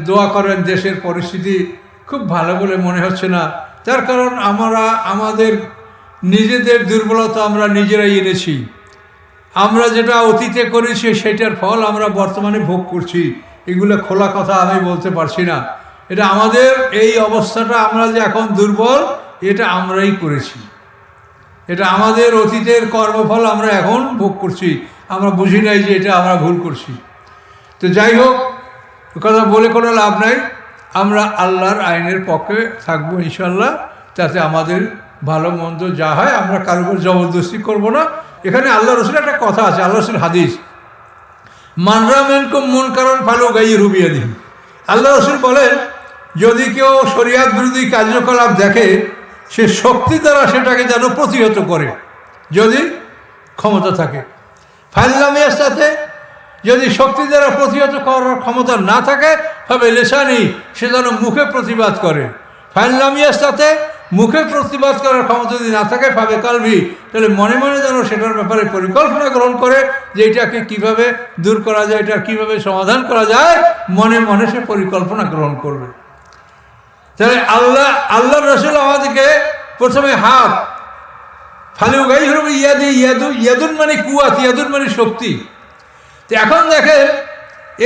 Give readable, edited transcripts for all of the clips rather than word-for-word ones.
দোয়া করেন। দেশের পরিস্থিতি খুব ভালো বলে মনে হচ্ছে না, তার কারণ আমরা আমাদের নিজেদের দুর্বলতা আমরা নিজেরাই এনেছি। আমরা যেটা অতীতে করেছি সেটার ফল আমরা বর্তমানে ভোগ করছি। এগুলো খোলা কথা আমি বলতে পারছি না। এটা আমাদের এই অবস্থাটা, আমরা যে এখন দুর্বল, এটা আমরাই করেছি। এটা আমাদের অতীতের কর্মফল আমরা এখন ভোগ করছি। আমরা বুঝি নাই যে এটা আমরা ভুল করছি। তো যাই হোক, কথা বলে কোনো লাভ নাই। আমরা আল্লাহর আইনের পক্ষে থাকবো ইনশাল্লাহ। তাতে আমাদের ভালো মন্দ যা হয় আমরা কারোর উপর জবরদস্তি করবো না। এখানে আল্লাহ রসুলের একটা কথা আছে, আল্লাহ রসুল হাদিস, মানরা মেনকুম মন কারণ ফালু গাই রুবিয়া দিন। আল্লাহ রসুল বলেন, যদি কেউ শরিয়াত বিরোধী কার্যকলাপ দেখে, সে শক্তি দ্বারা সেটাকে যেন প্রতিহত করে, যদি ক্ষমতা থাকে। ফাইলামিয়ার সাথে যদি শক্তি দ্বারা প্রতিহত করার ক্ষমতা না থাকে, তবে লেসানি, সে যেন মুখে প্রতিবাদ করে। ফাইলামিয়ার সাথে মুখে প্রতিবাদ করার ক্ষমতা যদি না থাকে, ভাবে কালবি, তাহলে মনে মনে যেন সেটার ব্যাপারে পরিকল্পনা গ্রহণ করে যে এটাকে কীভাবে দূর করা যায়, এটার কীভাবে সমাধান করা যায়, মনে মনে সে পরিকল্পনা গ্রহণ করবে। তাহলে আল্লাহ রসুল আমাদেরকে প্রথমে হাত, ফালু গাই হরবে ইয়াদি, ইয়াদুন মানে কুয়াত, ইয়াদুন মানে শক্তি। তো এখন দেখেন,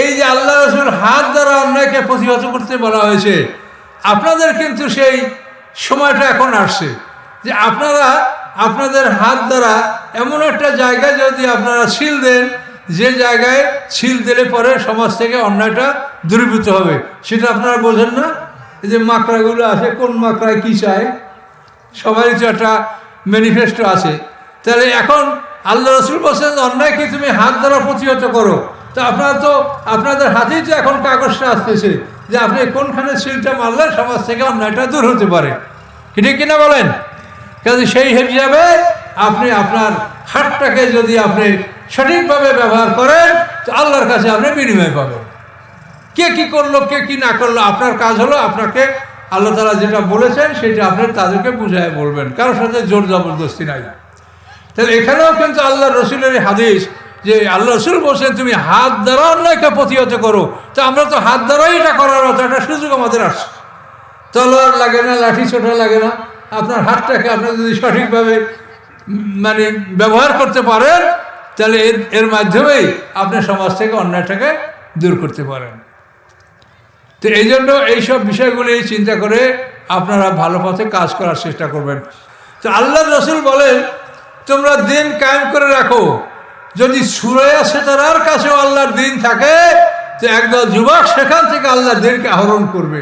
এই যে আল্লাহ রসুল হাত দ্বারা অন্যায়কে প্রতিহত করতে বলা হয়েছে, আপনাদের কিন্তু সেই সময়টা এখন আসছে যে আপনারা আপনাদের হাত দ্বারা এমন একটা জায়গায় যদি আপনারা সিল দেন, যে জায়গায় সিল দিলে পরে সমাজ থেকে অন্যায়টা দূরীভূত হবে, সেটা আপনারা বোঝেন না। এই যে মাকড়াগুলো আছে, কোন মাকড়ায় কী চায়, সবারই তো একটা ম্যানিফেস্টো আছে। তাহলে এখন আল্লাহ রসুল বলছেন, অন্যায়কে তুমি হাত দ্বারা প্রতিহত করো। তো আপনারা তো আপনাদের হাতেই তো এখন কাগজটা আসতেছে যে আপনি কোনখানে সিলটা মারলে সমাজ থেকে অন্যায়টা দূর হতে পারে, ঠিক কিনা বলেন? কাজে সেই হিসাবে আপনি আপনার হাতটাকে যদি আপনি সঠিকভাবে ব্যবহার করেন, তো আল্লাহর কাছে আপনি বিনিময় পাবেন। কে কি করলো, কে কি না করলো, আপনার কাজ হলো আপনাকে আল্লাহ তাআলা যেটা বলেছেন সেটা আপনি তাদেরকে বুঝায় বলবেন, কারোর সাথে জোর জবরদস্তি নাই। তাহলে এখানেও কিন্তু আল্লাহ রসুলের হাদিস যে আল্লাহ রসুল বলছেন তুমি হাত দ্বারা অন্যায়কে প্রতিহত করো। তো আমরা তো হাত দ্বারাই এটা করার মতো একটা সুযোগ আমাদের আসছে। তলোয়ার লাগে না, লাঠি ছোটা লাগে না। আপনার হাতটাকে আপনি যদি সঠিকভাবে মানে ব্যবহার করতে পারেন, তাহলে এর মাধ্যমেই আপনি সমাজ থেকে অন্যায়টাকে দূর করতে পারেন। তো এই জন্য এইসব বিষয়গুলি চিন্তা করে আপনারা ভালো পথে কাজ করার চেষ্টা করবেন। তো আল্লাহ রসুল বলেন, তোমরা দিন কায়েম করে রাখো। যদি সুরায়া সেতারার কাছেও আল্লাহর দিন থাকে, তো একদল যুবক সেখান থেকে আল্লাহর দিনকে আহরণ করবে।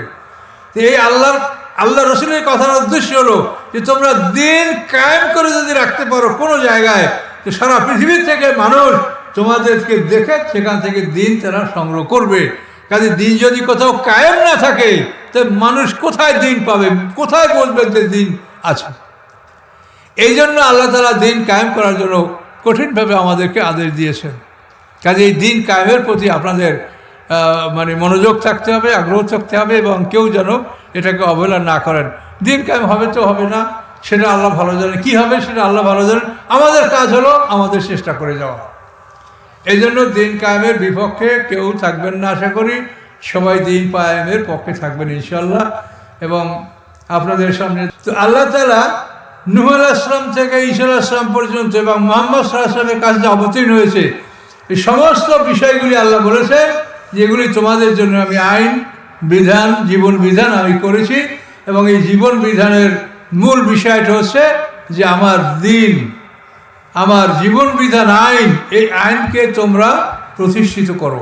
তো এই আল্লাহ রসুলের কথার উদ্দেশ্য হলো যে তোমরা দিন কায়েম করে যদি রাখতে পারো কোনো জায়গায়, তো সারা পৃথিবী থেকে মানুষ তোমাদেরকে দেখে সেখান থেকে দিন তারা সংগ্রহ করবে। কাজে দিন যদি কোথাও কায়েম না থাকে, তো মানুষ কোথায় দিন পাবে, কোথায় বলবে যে দিন আছে? এই জন্য আল্লাহ তাআলা দিন কায়েম করার জন্য কঠিনভাবে আমাদেরকে আদেশ দিয়েছেন। কাজে এই দিন কায়েমের প্রতি আপনাদের মানে মনোযোগ থাকতে হবে, আগ্রহ থাকতে হবে, এবং কেউ যেন এটাকে অবহেলা না করেন। দিন কায়েম হবে তো হবে না, সেটা আল্লাহ ভালো জানেন। কী হবে সেটা আল্লাহ ভালো জানেন। আমাদের কাজ হলো আমাদের চেষ্টা করে যাওয়া। এই জন্য দিন কায়েমের বিপক্ষে কেউ থাকবেন না, আশা করি সবাই দিন কায়েমের পক্ষে থাকবেন ইনশাল্লাহ। এবং আপনাদের সামনে তো আল্লাহ তাআলা নূহ আলাইহিস সালাম থেকে ঈসা আলাইহিস সালাম পর্যন্ত এবং মুহাম্মদ সাল্লাল্লাহু আলাইহি ওয়াসাল্লামের কাছে অবতীর্ণ হয়েছে, এই সমস্ত বিষয়গুলি আল্লাহ বলেছেন যেগুলি তোমাদের জন্য আমি আইন বিধান, জীবন বিধান আমি করেছি। এবং এই জীবন বিধানের মূল বিষয়টা হচ্ছে যে আমার দিন, আমার জীবন বিধান আইন, এই আইনকে তোমরা প্রতিষ্ঠিত করো।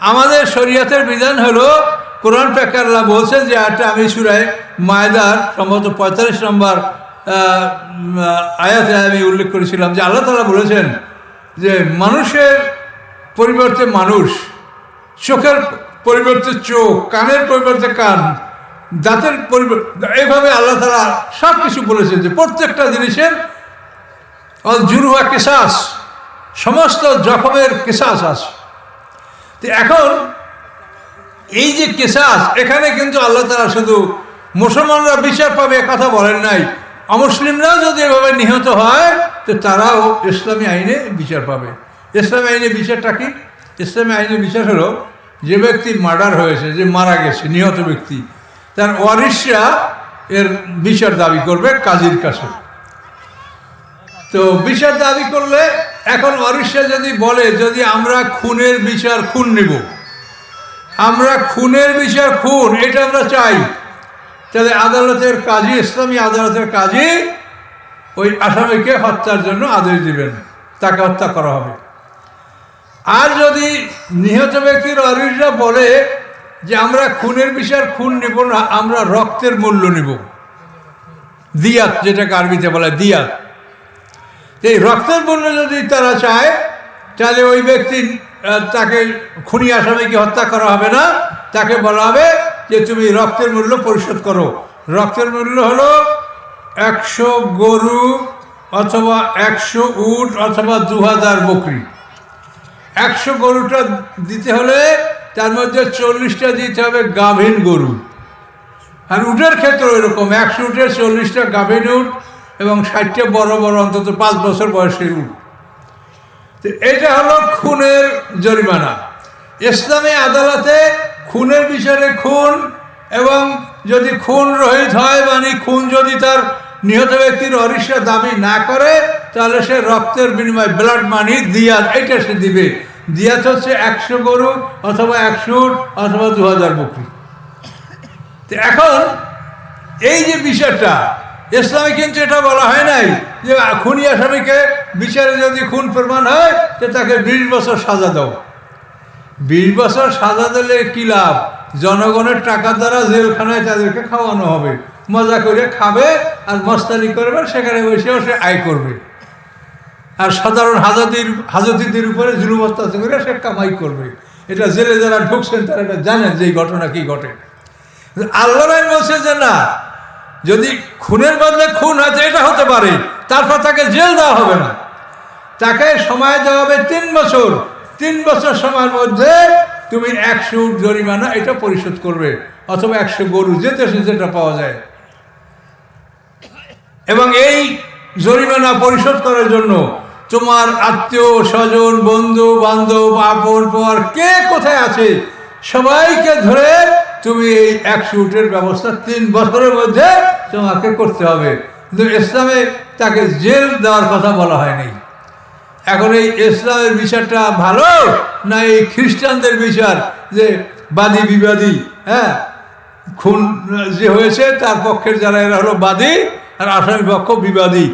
আমাদের শরীয়তের বিধান হলো কোরআন পাকে আল্লাহ বলছে যে একটা আমি সূরা মায়দার সম্ভবত 45 নম্বর আয়াতে আমি উল্লেখ করেছিলাম যে আল্লাহ তাআলা বলেছেন যে মানুষের পরিবর্তে মানুষ, চোখের পরিবর্তে চোখ, কানের পরিবর্তে কান, দাঁতের পরিবর্তে, এইভাবে আল্লাহ তাআলা সব কিছু বলেছেন যে প্রত্যেকটা জিনিসের জুরুহা কিসাস, সমস্ত জখমের কিসাস আছে। তো এখন এই যে কিসাস, এখানে কিন্তু আল্লাহ তাআলা শুধু মুসলমানরা বিচার পাবে কথা বলেন নাই, অমুসলিমরাও যদি এভাবে নিহত হয় তো তারাও ইসলামী আইনে বিচার পাবে। ইসলামী আইনে বিচারটা কি? ইসলামী আইনে বিচার হলো যে ব্যক্তি মার্ডার হয়েছে, যে মারা গেছে, নিহত ব্যক্তি, তার ওয়ারিশরা এর বিচার দাবি করবে কাজীর কাছে। তো বিচার দাবি করলে এখন ওয়ারিশরা যদি বলে, যদি আমরা খুনের বিচার খুন নিব, আমরা খুনের বিচার খুন এটা আমরা চাই, তাহলে আদালতের কাজী, ইসলামী আদালতের কাজী ওই আসামিকে হত্যার জন্য আদেশ দিবেন, তাকে হত্যা করা হবে। আর যদি নিহত ব্যক্তির ওয়ারিশরা বলে যে আমরা খুনের বিচার খুন নিব না, আমরা রক্তের মূল্য নিব, দিয়াত যেটাকে আরবিতে বলে দিয়াত, এই রক্তের মূল্য যদি তারা চায়, তাহলে ওই ব্যক্তি তাকে খুনি আসামিকে হত্যা করা হবে না, তাকে বলা হবে যে তুমি রক্তের মূল্য পরিশোধ করো। রক্তের মূল্য হলো 100 গরু অথবা 100 উট অথবা 2000 বকরি। 100 গরুটা দিতে হলে তার মধ্যে 40টা দিতে হবে গাভীন গরু। আর উটের ক্ষেত্রে এরকম 100 উটের 40টা গাভীন উট এবং 60টা বড় বড় অন্তত 5 বছর বয়সের উট। তো এটা হলো খুনের জরিমানা। ইসলামী আদালতে খুনের বিচারে খুন, এবং যদি খুন রহিত হয়, মানে খুন যদি তার নিহত ব্যক্তির ওয়ারিশরা দাবি না করে, তাহলে সে রক্তের বিনিময়ে ব্লাড মানি দিয়াত এটা সে দিবে। দিয়াত হচ্ছে 100 গরু অথবা 100 উট অথবা 2000 বকরি। তো এখন এই যে বিষয়টা ইসলামে কিন্তু এটা বলা হয় নাই যে খুনি আসামিকে বিচারে যদি খুন প্রমাণ হয় তো তাকে 20 বছর সাজা দাও। 20 বছর সাজা দিলে কি লাভ? জনগণের টাকা দ্বারা জেলখানায় তাদেরকে খাওয়ানো হবে, মজা করে খাবে আর মস্তানি করবে, সেখানে বসেও সে আয় করবে, আর সাধারণ হাজতিদের উপরে জুলুম অত্যাচার করে সে কামাই করবে। এটা জেলে যারা ঢুকছেন তারা এটা জানেন যে এই ঘটনা কি ঘটে। আল্লাহর আইন বলছে যে না, যদি খুনের বদলে খুন হয়তো এটা হতে পারে, তারপর তাকে জেল দেওয়া হবে না, তাকে সময় দেওয়া হবে 3 বছর। 3 বছর সময়ের মধ্যে তুমি 100 উট জরিমানা এটা পরিশোধ করবে, অথবা 100 গরু, যেতে যেটা পাওয়া যায়। এবং এই জরিমানা পরিশোধ করার জন্য তোমার আত্মীয় স্বজন, বন্ধু বান্ধব, আপন পর কে কোথায় আছে সবাইকে ধরে তুমি এই 100 উটের ব্যবস্থা 3 বছরের মধ্যে তোমাকে করতে হবে। কিন্তু ইসলামে তাকে জেল দেওয়ার কথা বলা হয়নি। এখন এই ইসলামের বিচারটা ভালো না এই খ্রিস্টানদের বিচার, যে বাদী বিবাদী, হ্যাঁ, খুন যে হয়েছে তার পক্ষের যারা এরা হলো বাদী আর আসামি পক্ষ বিবাদী।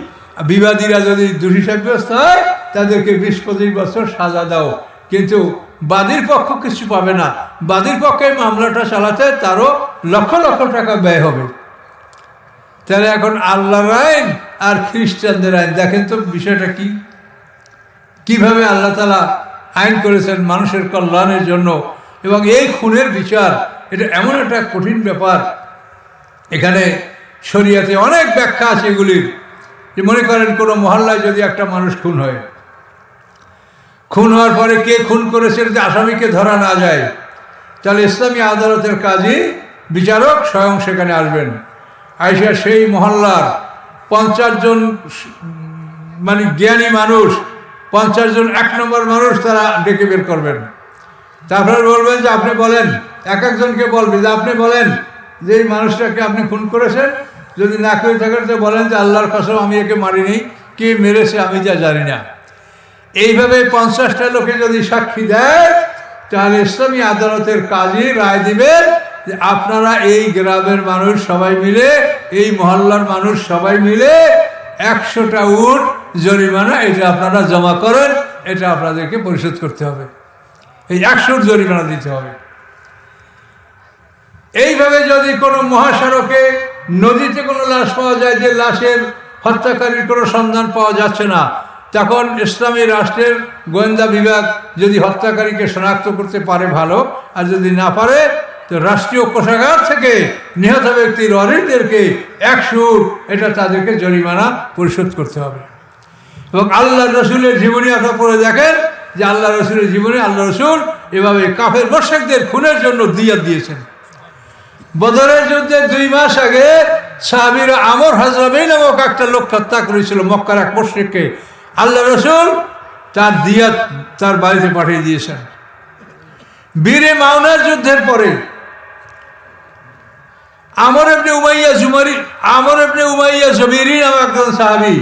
বিবাদীরা যদি দোষী সাব্যস্ত হয় তাদেরকে 20-25 বছর সাজা দাও, কিন্তু বাদীর পক্ষ কিছু পাবে না। বাদীর পক্ষে মামলাটা চালাতে তারও লক্ষ লক্ষ টাকা ব্যয় হবে। তাহলে এখন আল্লাহর আইন আর খ্রিস্টানদের আইন, দেখেন তো বিষয়টা কি, কিভাবে আল্লাহ তাআলা আইন করেছেন মানুষের কল্যাণের জন্য। এবং এই খুনের বিচার এটা এমন একটা কঠিন ব্যাপার, এখানে শরীয়তে অনেক ব্যাখ্যা আছে এগুলির। যে মনে করেন কোনো মহল্লায় যদি একটা মানুষ খুন হয়, খুন হওয়ার পরে কে খুন করেছে যদি আসামিকে ধরা না যায়, তাহলে ইসলামী আদালতের কাজী বিচারক স্বয়ং সেখানে আসবেন। আইসা সেই মহল্লার 50 জন মানে জ্ঞানী মানুষ, 50 জন 1 নম্বর মানুষ তারা ডেকে বের করবেন। তারপরে বলবেন যে আপনি বলেন, এক একজনকে বলবেন যে আপনি বলেন যে এই মানুষটাকে আপনি খুন করেছেন, যদি না করে থাকেন তো বলেন যে আল্লাহর কসম আমি একে মারিনি, কে মেরেছে আমি যা জানি না। এইভাবে 50টা লোকে যদি সাক্ষী দেয়, তাহলে ইসলামী আদালতের কাজী রায় দিবেন যে আপনারা এই গ্রামের মানুষ সবাই মিলে, এই মহল্লার মানুষ সবাই মিলে 100টা উট জরিমানা এটা আপনারা জমা করেন, এটা আপনাদেরকে পরিশোধ করতে হবে, এই 100 উট জরিমানা দিতে হবে। এইভাবে যদি কোনো মহাসড়কে নদীতে কোনো লাশ পাওয়া যায়, যে লাশের হত্যাকারীর কোনো সন্ধান পাওয়া যাচ্ছে না, তখন ইসলামী রাষ্ট্রের গোয়েন্দা বিভাগ যদি হত্যাকারীকে শনাক্ত করতে পারে ভালো, আর যদি না পারে তো রাষ্ট্রীয় কোষাগার থেকে নিহত ব্যক্তির ওয়ারিশদেরকে 100 উট এটা তাদেরকে জরিমানা পরিশোধ করতে হবে। এবং আল্লাহ রসুলের জীবনী আপনারা পড়ে দেখেন যে আল্লাহ রসুলের জীবনে আল্লাহ রসুল এভাবে কাফের মুশরিকদের খুনের জন্য দিয়াত দিয়েছেন। বদরের যুদ্ধে 2 মাস আগে সাহাবীরা আমর হাজরামি নামক একটা লোক হত্যা করেছিল, মক্কার এক মুশরিককে। আল্লাহ রসুল তার দিয়াত তার বাড়িতে পাঠিয়ে দিয়েছেন। বীরে মাওনার যুদ্ধের পরে আমর ইবনে উমাইয়া জুমাইরি নামে একজন সাহাবী,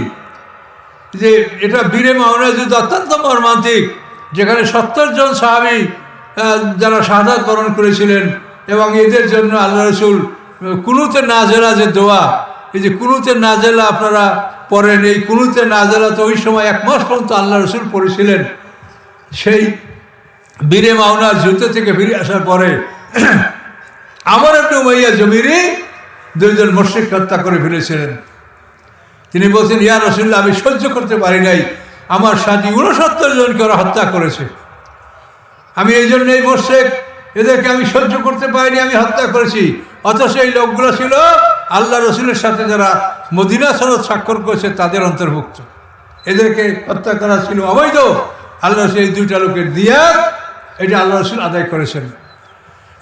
যে এটা বীরে মাওনা যুদ্ধ অত্যন্ত মর্মান্তিক, যেখানে 70 জন সাহাবী যারা শাহাদাত বরণ করেছিলেন, এবং এদের জন্য আল্লাহ রসুল কুনুতে নাজেলা যে দোয়া, এই যে কুনুতে নাজেলা আপনারা পড়েন, এই কুনুতে নাজেলা তো ওই সময় 1 মাস পর্যন্ত আল্লাহ রসুল পড়েছিলেন। সেই বীরে মাওনার যুদ্ধ থেকে ফিরে আসার পরে আমর ইবনে উমাইয়া জুমাইরি 2 জন মুশরিক হত্যা করে ফেলেছিলেন। তিনি বলছেন, ইয়া রাসূলুল্লাহ, আমি সহ্য করতে পারি নাই, আমার সাথী 69 জনকে ওরা হত্যা করেছে, আমি এই জন্য এই মুশরিক, এদেরকে আমি সহ্য করতে পারিনি, আমি হত্যা করেছি। অথচ এই লোকগুলো ছিল আল্লাহ রসুলের সাথে যারা মদিনা সনদ স্বাক্ষর করেছে তাদের অন্তর্ভুক্ত, এদেরকে হত্যা করা ছিল অবৈধ। আল্লাহ রসুল এই 2টা লোকের দিয়াত এটা আল্লাহ রসুল আদায় করেছেন।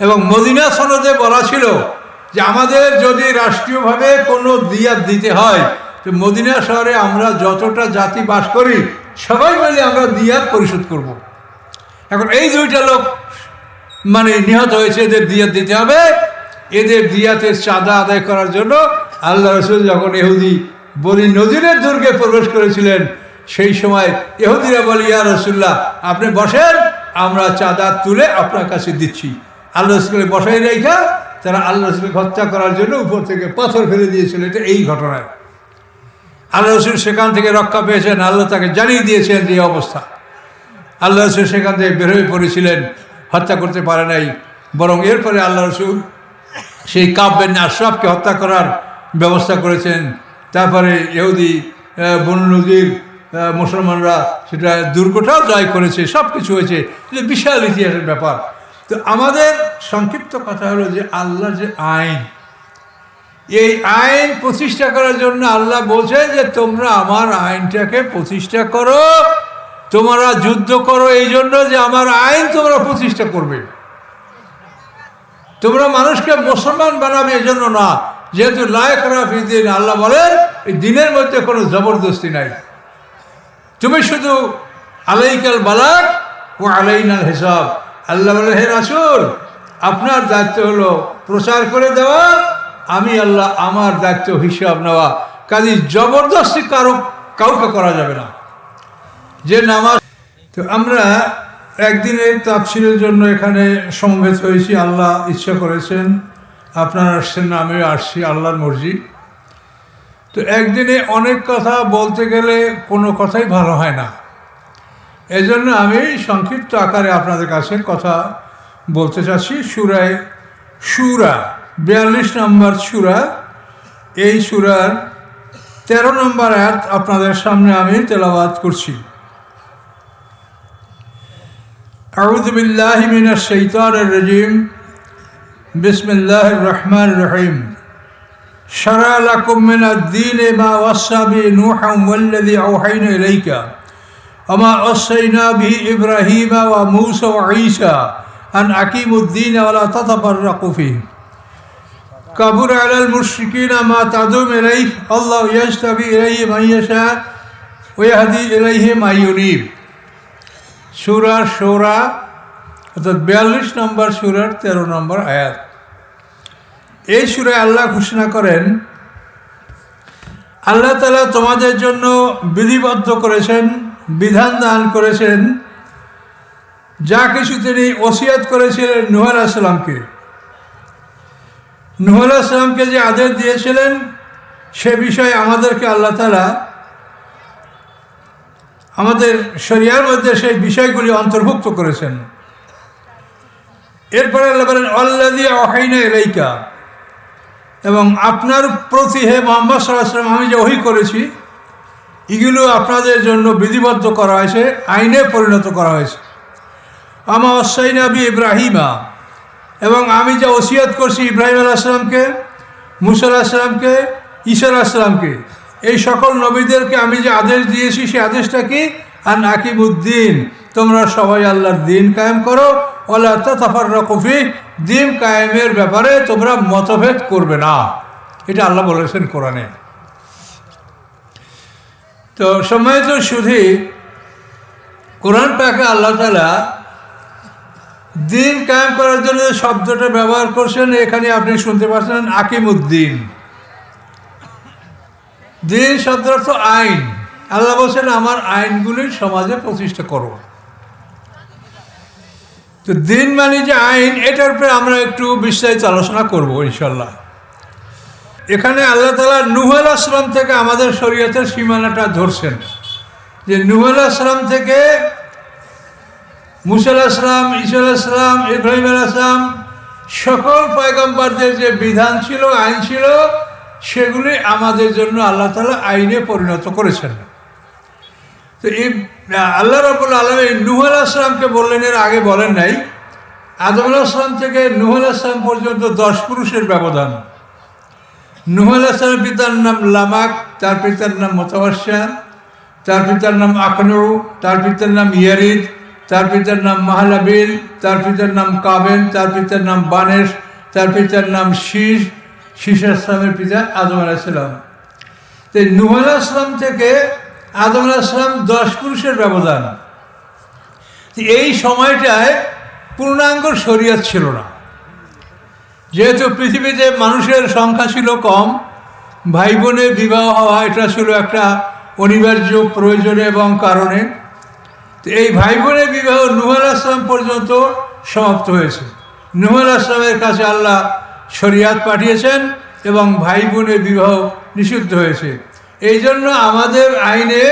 এবং মদিনা সনদে বলা ছিল যে আমাদের যদি রাষ্ট্রীয়ভাবে কোনো দিয়াত দিতে হয়, তো মদিনা শহরে আমরা যতটা জাতি বাস করি সবাই মিলে আমরা দিয়াত পরিশোধ করব। এখন এই 2টা লোক মানে নিহত হয়েছে, এদের দিয়াত দিতে হবে। এদের দিয়াতের চাঁদা আদায় করার জন্য আল্লাহ রসুল যখন ইহুদি বনি নজিরের দুর্গে প্রবেশ করেছিলেন, সেই সময় ইহুদিরা বলে, ইয়া রাসূলুল্লাহ, আপনি বসেন, আমরা চাঁদা তুলে আপনার কাছে দিচ্ছি। আল্লাহ রসুলকে বসাই রেখা তারা আল্লাহ রসুলকে হত্যা করার জন্য উপর থেকে পাথর ফেলে দিয়েছিল। এটা এই ঘটনায় আল্লাহ রসুল সেখান থেকে রক্ষা পেয়েছেন, আল্লাহ তাকে জানিয়ে দিয়েছেন যে অবস্থা। আল্লাহ রসুল সেখান থেকে বের হয়ে পড়েছিলেন, হত্যা করতে পারে নাই, বরং এরপরে আল্লাহ রসুল সেই কাব বিন আশরাফকে হত্যা করার ব্যবস্থা করেছেন। তারপরে ইহুদি বনু নজির মুসলমানরা সেটা দুর্গটাও জয় করেছে, সব কিছু হয়েছে, এটা বিশাল ইতিহাসের ব্যাপার। তো আমাদের সংক্ষিপ্ত কথা হলো যে আল্লাহ যে আইন, এই আইন প্রতিষ্ঠা করার জন্য আল্লাহ বলছে যে তোমরা আমার আইনটাকে প্রতিষ্ঠা করো, তোমরা যুদ্ধ করো এই জন্য যে আমার আইন তোমরা প্রতিষ্ঠা করবে। তোমরা মানুষকে মুসলমান বানাবে এই জন্য না, যেহেতু লা ইকরাহা ফিদ্দিন, আল্লাহ বলেন এই দিনের মধ্যে কোনো জবরদস্তি নাই, তুমি শুধু আলাইকাল বালাগ ও আলাইনাল হিসাব। আল্লাহ বলেন, হে রাসূল, আপনার দায়িত্ব হলো প্রচার করে দেওয়া, আমি আল্লাহ আমার দায়িত্ব হিসাব নেওয়া। কাজে জবরদস্তি কাউকে করা যাবে না। যে নামাজ, তো আমরা একদিনের তাফসীরের জন্য এখানে সমবেত হয়েছি, আল্লাহ ইচ্ছা করেছেন, আপনারা আসছেন, আমিও আসছি, আল্লাহর মর্জি। তো একদিনে অনেক কথা বলতে গেলে কোনো কথাই ভালো হয় না, এজন্য আমি সংক্ষিপ্ত আকারে আপনাদের কাছে কথা বলতে চাচ্ছি। সূরায়ে শূরা 42 নম্বর সূরা, এই সূরার 13 নম্বর আয়াত আপনাদের সামনে আমি তেলাওয়াত করছি। আউযু বিল্লাহি মিনাশ শাইতানির রাজীম, বিসমিল্লাহির রহমানির রহিম। শারা লাকুম মিনাদ-দীনি মা ওয়াসা বিহি নূহান ওয়াল্লাযী আওহাইনা ইলাইকা ওয়া মা ওয়াসাইনা বিহি ইব্রাহিমা ওয়া মূসা ওয়া ঈসা আন আকিমুদ-দীন ওয়া লা তাতাফাররাকু ফীহি কাবুরা আলাল মুশরিকিনা মা তাদউম ইলাইহি আল্লাহু ইয়াজতাবি ইলাইহি মান ইয়াশা ওয়া ইয়াহদি ইলাইহি মান ইউনীব। সূরা শূরা অর্থাৎ 42 নম্বর সূরার 13 নম্বর আয়াত। এই সূরায় আল্লাহ ঘোষণা করেন, আল্লাহ তাআলা তোমাদের জন্য বিধিবদ্ধ করেছেন, বিধান দান করেছেন, যা কিছু তিনি ওসিয়ত করেছিলেন নূহ আলাইহিস সালামকে। নূহ আলাইহিস সালামকে যে আদেশ দিয়েছিলেন সে বিষয়ে আমাদেরকে আল্লাহ তাআলা আমাদের শরিয়ার মধ্যে সেই বিষয়গুলি অন্তর্ভুক্ত করেছেন। এরপরে আল্লাহ বলেন, আল্লাযী আওহাইনা ইলাইকা, এবং আপনার প্রতি হে মুহাম্মদ সাল্লাল্লাহু আলাইহি ওয়াসাল্লাম আমি যে ওহী করেছি এগুলো আপনাদের জন্য বিধিবদ্ধ করা হয়েছে, আইনে পরিণত করা হয়েছে। আমা ওয়াসাইনা বি ইব্রাহিমা, এবং আমি যা ওসিয়ত করছি ইব্রাহিম আলাইহিস সালামকে, মূসা আলাইহিস সালামকে, ঈসা আলাইহিস সালামকে, এই সকল নবীদেরকে আমি যে আদেশ দিয়েছি সেই আদেশটা কি, আন আকিমুদ্দিন, তোমরা সবাই আল্লাহর দিন কায়েম করো, ওয়ালা তাতাফাররাকু ফীহি, দিন কায়েমের ব্যাপারে তোমরা মতভেদ করবে না, এটা আল্লাহ বলেছেন কোরআনে। তো সম্মানিত সুধী, কোরআন পাকে আল্লাহ তাআলা দিন কায়েম করার জন্য যে শব্দটা ব্যবহার করছেন এখানে আপনি শুনতে পাচ্ছেন আকিমুদ্দিন। দিন শব্দের অর্থ আইন। আল্লাহ বলছেন আমার আইনগুলি সমাজে প্রতিষ্ঠা করো। তো দিন মানে যে আইন, এটার উপরে আমরা একটু বিস্তারিত আলোচনা করব ইনশাল্লাহ। এখানে আল্লাহ তাআলা নূহ আলাইহিস সালাম থেকে আমাদের শরীয়তের সীমানাটা ধরছেন, যে নূহ আলাইহিস সালাম থেকে মুসা আলাইহিস সালাম, ঈসা আলাইহিস সালাম, ইব্রাহিম আলাইহিস সালাম, সকল পয়গম্বরদের যে বিধান ছিল, আইন ছিল, সেগুলি আমাদের জন্য আল্লাহ তাআলা আইনে পরিণত করেছেন। তো এই আল্লাহ রাব্বুল আলামিন নূহ আলাইহিস সালামকে বললেন, এর আগে বলেন নাই। আদম আলাইহিস সালাম থেকে নূহ আলাইহিস সালাম পর্যন্ত 10 পুরুষের ব্যবধান। নূহ আলাইহিস সালামের পিতার নাম লামাক, তার পিতার নাম মুতাওয়াশশা, তার পিতার নাম আকনু, তার পিতার নাম ইয়ারিদ, তার পিতার নাম মাহলাবিল, তার পিতার নাম কাবেল, তার পিতার নাম বানেশ, তার পিতার নাম শীষ, শীষ আসলামের পিতা আদম আলাইহিস সালাম। তো নূহ আলাইহিস সালাম থেকে আদম আলাইহিস সালাম 10 পুরুষের ব্যবধান। এই সময়টায় পূর্ণাঙ্গ শরীয়ত ছিল না, যেহেতু পৃথিবীতে মানুষের সংখ্যা ছিল কম, ভাই বোনের বিবাহ হওয়া এটা ছিল একটা অনিবার্য প্রয়োজনে এবং কারণে। তো এই ভাই বোনের বিবাহ নূহ আলাইহিস সালাম পর্যন্ত সমাপ্ত হয়েছে। নূহ আলাইহিস সালামের কাছে আল্লাহ শরীয়ত পাঠিয়েছেন এবং ভাই বোনের বিবাহ নিষিদ্ধ হয়েছে। এই জন্য আমাদের আইনে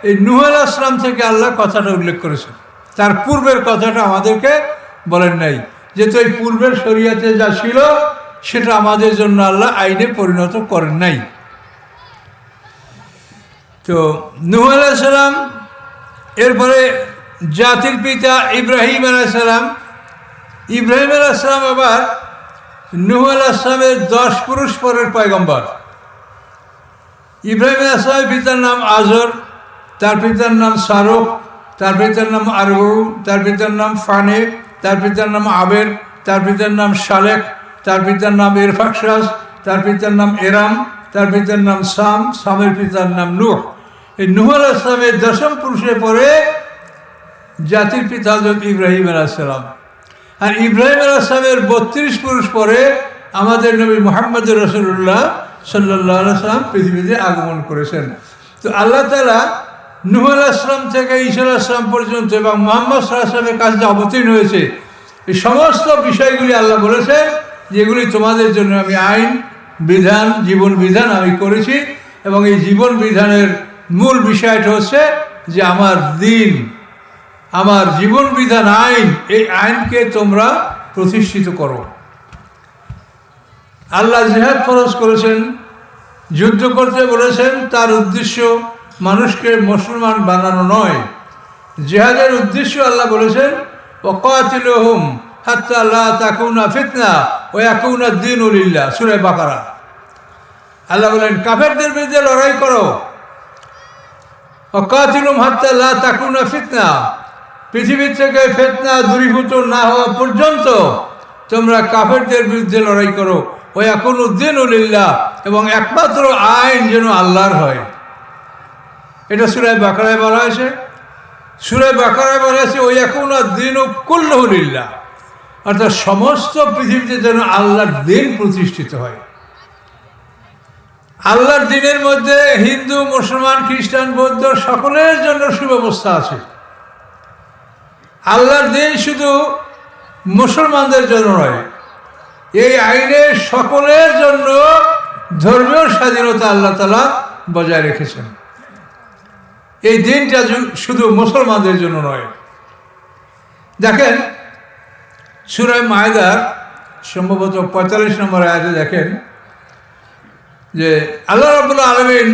এই নূহ আলাইহিস সালাম থেকে আল্লাহ কথাটা উল্লেখ করেছেন, তার পূর্বের কথাটা আমাদেরকে বলেন নাই, যেহেতু এই পূর্বের শরীয়তে যা ছিল সেটা আমাদের জন্য আল্লাহ আইনে পরিণত করেন নাই। তো নূহ আলাইহিস সালাম, এরপরে জাতির পিতা ইব্রাহিম আলাইহিস সালাম। ইব্রাহিম আলাইহিস সালাম আবার নূহ আলাইহিস সালামের 10 পুরুষ পরের পয়গম্বর। ইব্রাহিম আলাইহিস সালামের পিতার নাম আজর, তার পিতার নাম সারুখ, তার পিতার নাম আরগু, তার পিতার নাম ফানে, তার পিতার নাম আবের, তার পিতার নাম শালেক, তার পিতার নাম ইরফাকশাস, তার পিতার নাম এরাম, তার পিতার নাম সাম, সামের পিতার নাম নূহ। এই নূহ আলাইহিস সালামের 10ম পুরুষের পরে জাতির পিতা হযরত ইব্রাহিম আলাইহিস সালাম। আর ইব্রাহিম আলাইহিস সালামের 32 পুরুষ পরে আমাদের নবী মুহাম্মদ রাসূলুল্লাহ সাল্লাল্লাহু আলাইহি ওয়াসাল্লাম পৃথিবীতে আগমন করেছেন। তো আল্লাহ তাআলা নূহ আলাইহিস সালাম থেকে ঈসা আলাইহিস সালাম পর্যন্ত এবং মুহাম্মদ সাল্লাল্লাহু আলাইহি ওয়াসাল্লামের কাছে অবতীর্ণ হয়েছে, এই সমস্ত বিষয়গুলি আল্লাহ বলেছেন যেগুলি তোমাদের জন্য আমি আইন বিধান, জীবন বিধান আমি করেছি। এবং এই জীবন বিধানের মূল বিষয়টা হচ্ছে যে আমার দিন, আমার জীবন বিধান আইন, এই আইনকে তোমরা প্রতিষ্ঠিত করো। আল্লাহ জিহাদ ফরজ করেছেন, যুদ্ধ করতে বলেছেন। তার উদ্দেশ্য মানুষকে মুসলমান বানানো নয়। জিহাদের উদ্দেশ্য আল্লাহ বলেছেন ওয়াকাতিলুহুম হাত্তা লা তাকুনা ফিতনা ওয়া ইয়াকুনা দ্বীনু লিল্লাহ, সূরা বাকারা। আল্লাহ বলেন কাফেরদের বিরুদ্ধে লড়াই করো। ওয়াকাতিলুহুম হাত্তা লা তাকুনা ফিতনা, পৃথিবী থেকে ফিতনা দূরীভূত না হওয়া পর্যন্ত তোমরা কাফেরদের বিরুদ্ধে লড়াই করো। ওয়া ইয়াকুনু দ্বীনু লিল্লাহ, এবং একমাত্র আইন যেন আল্লাহর হয়। এটা সূরা বাকারায় বলা হয়েছে। সূরা বাকারায় বলা হয়েছে ওয়া ইয়াকুনু দ্বীনু কুল্লুহু লিল্লাহ, অর্থাৎ সমস্ত পৃথিবীতে যেন আল্লাহর দিন প্রতিষ্ঠিত হয়। আল্লাহর দিনের মধ্যে হিন্দু, মুসলমান, খ্রিস্টান, বৌদ্ধ সকলের জন্য সুব্যবস্থা আছে। আল্লাহর দিন শুধু মুসলমানদের জন্য নয়, এই আইনে সকলের জন্য ধর্মীয় স্বাধীনতা আল্লাহ তাআলা বজায় রেখেছেন। এই দিনটা শুধু মুসলমানদের জন্য নয়। দেখেন সূরা মায়দার সম্ভবত 45 নম্বর আয়াতে দেখেন যে আল্লাহ রাব্বুল আলামিন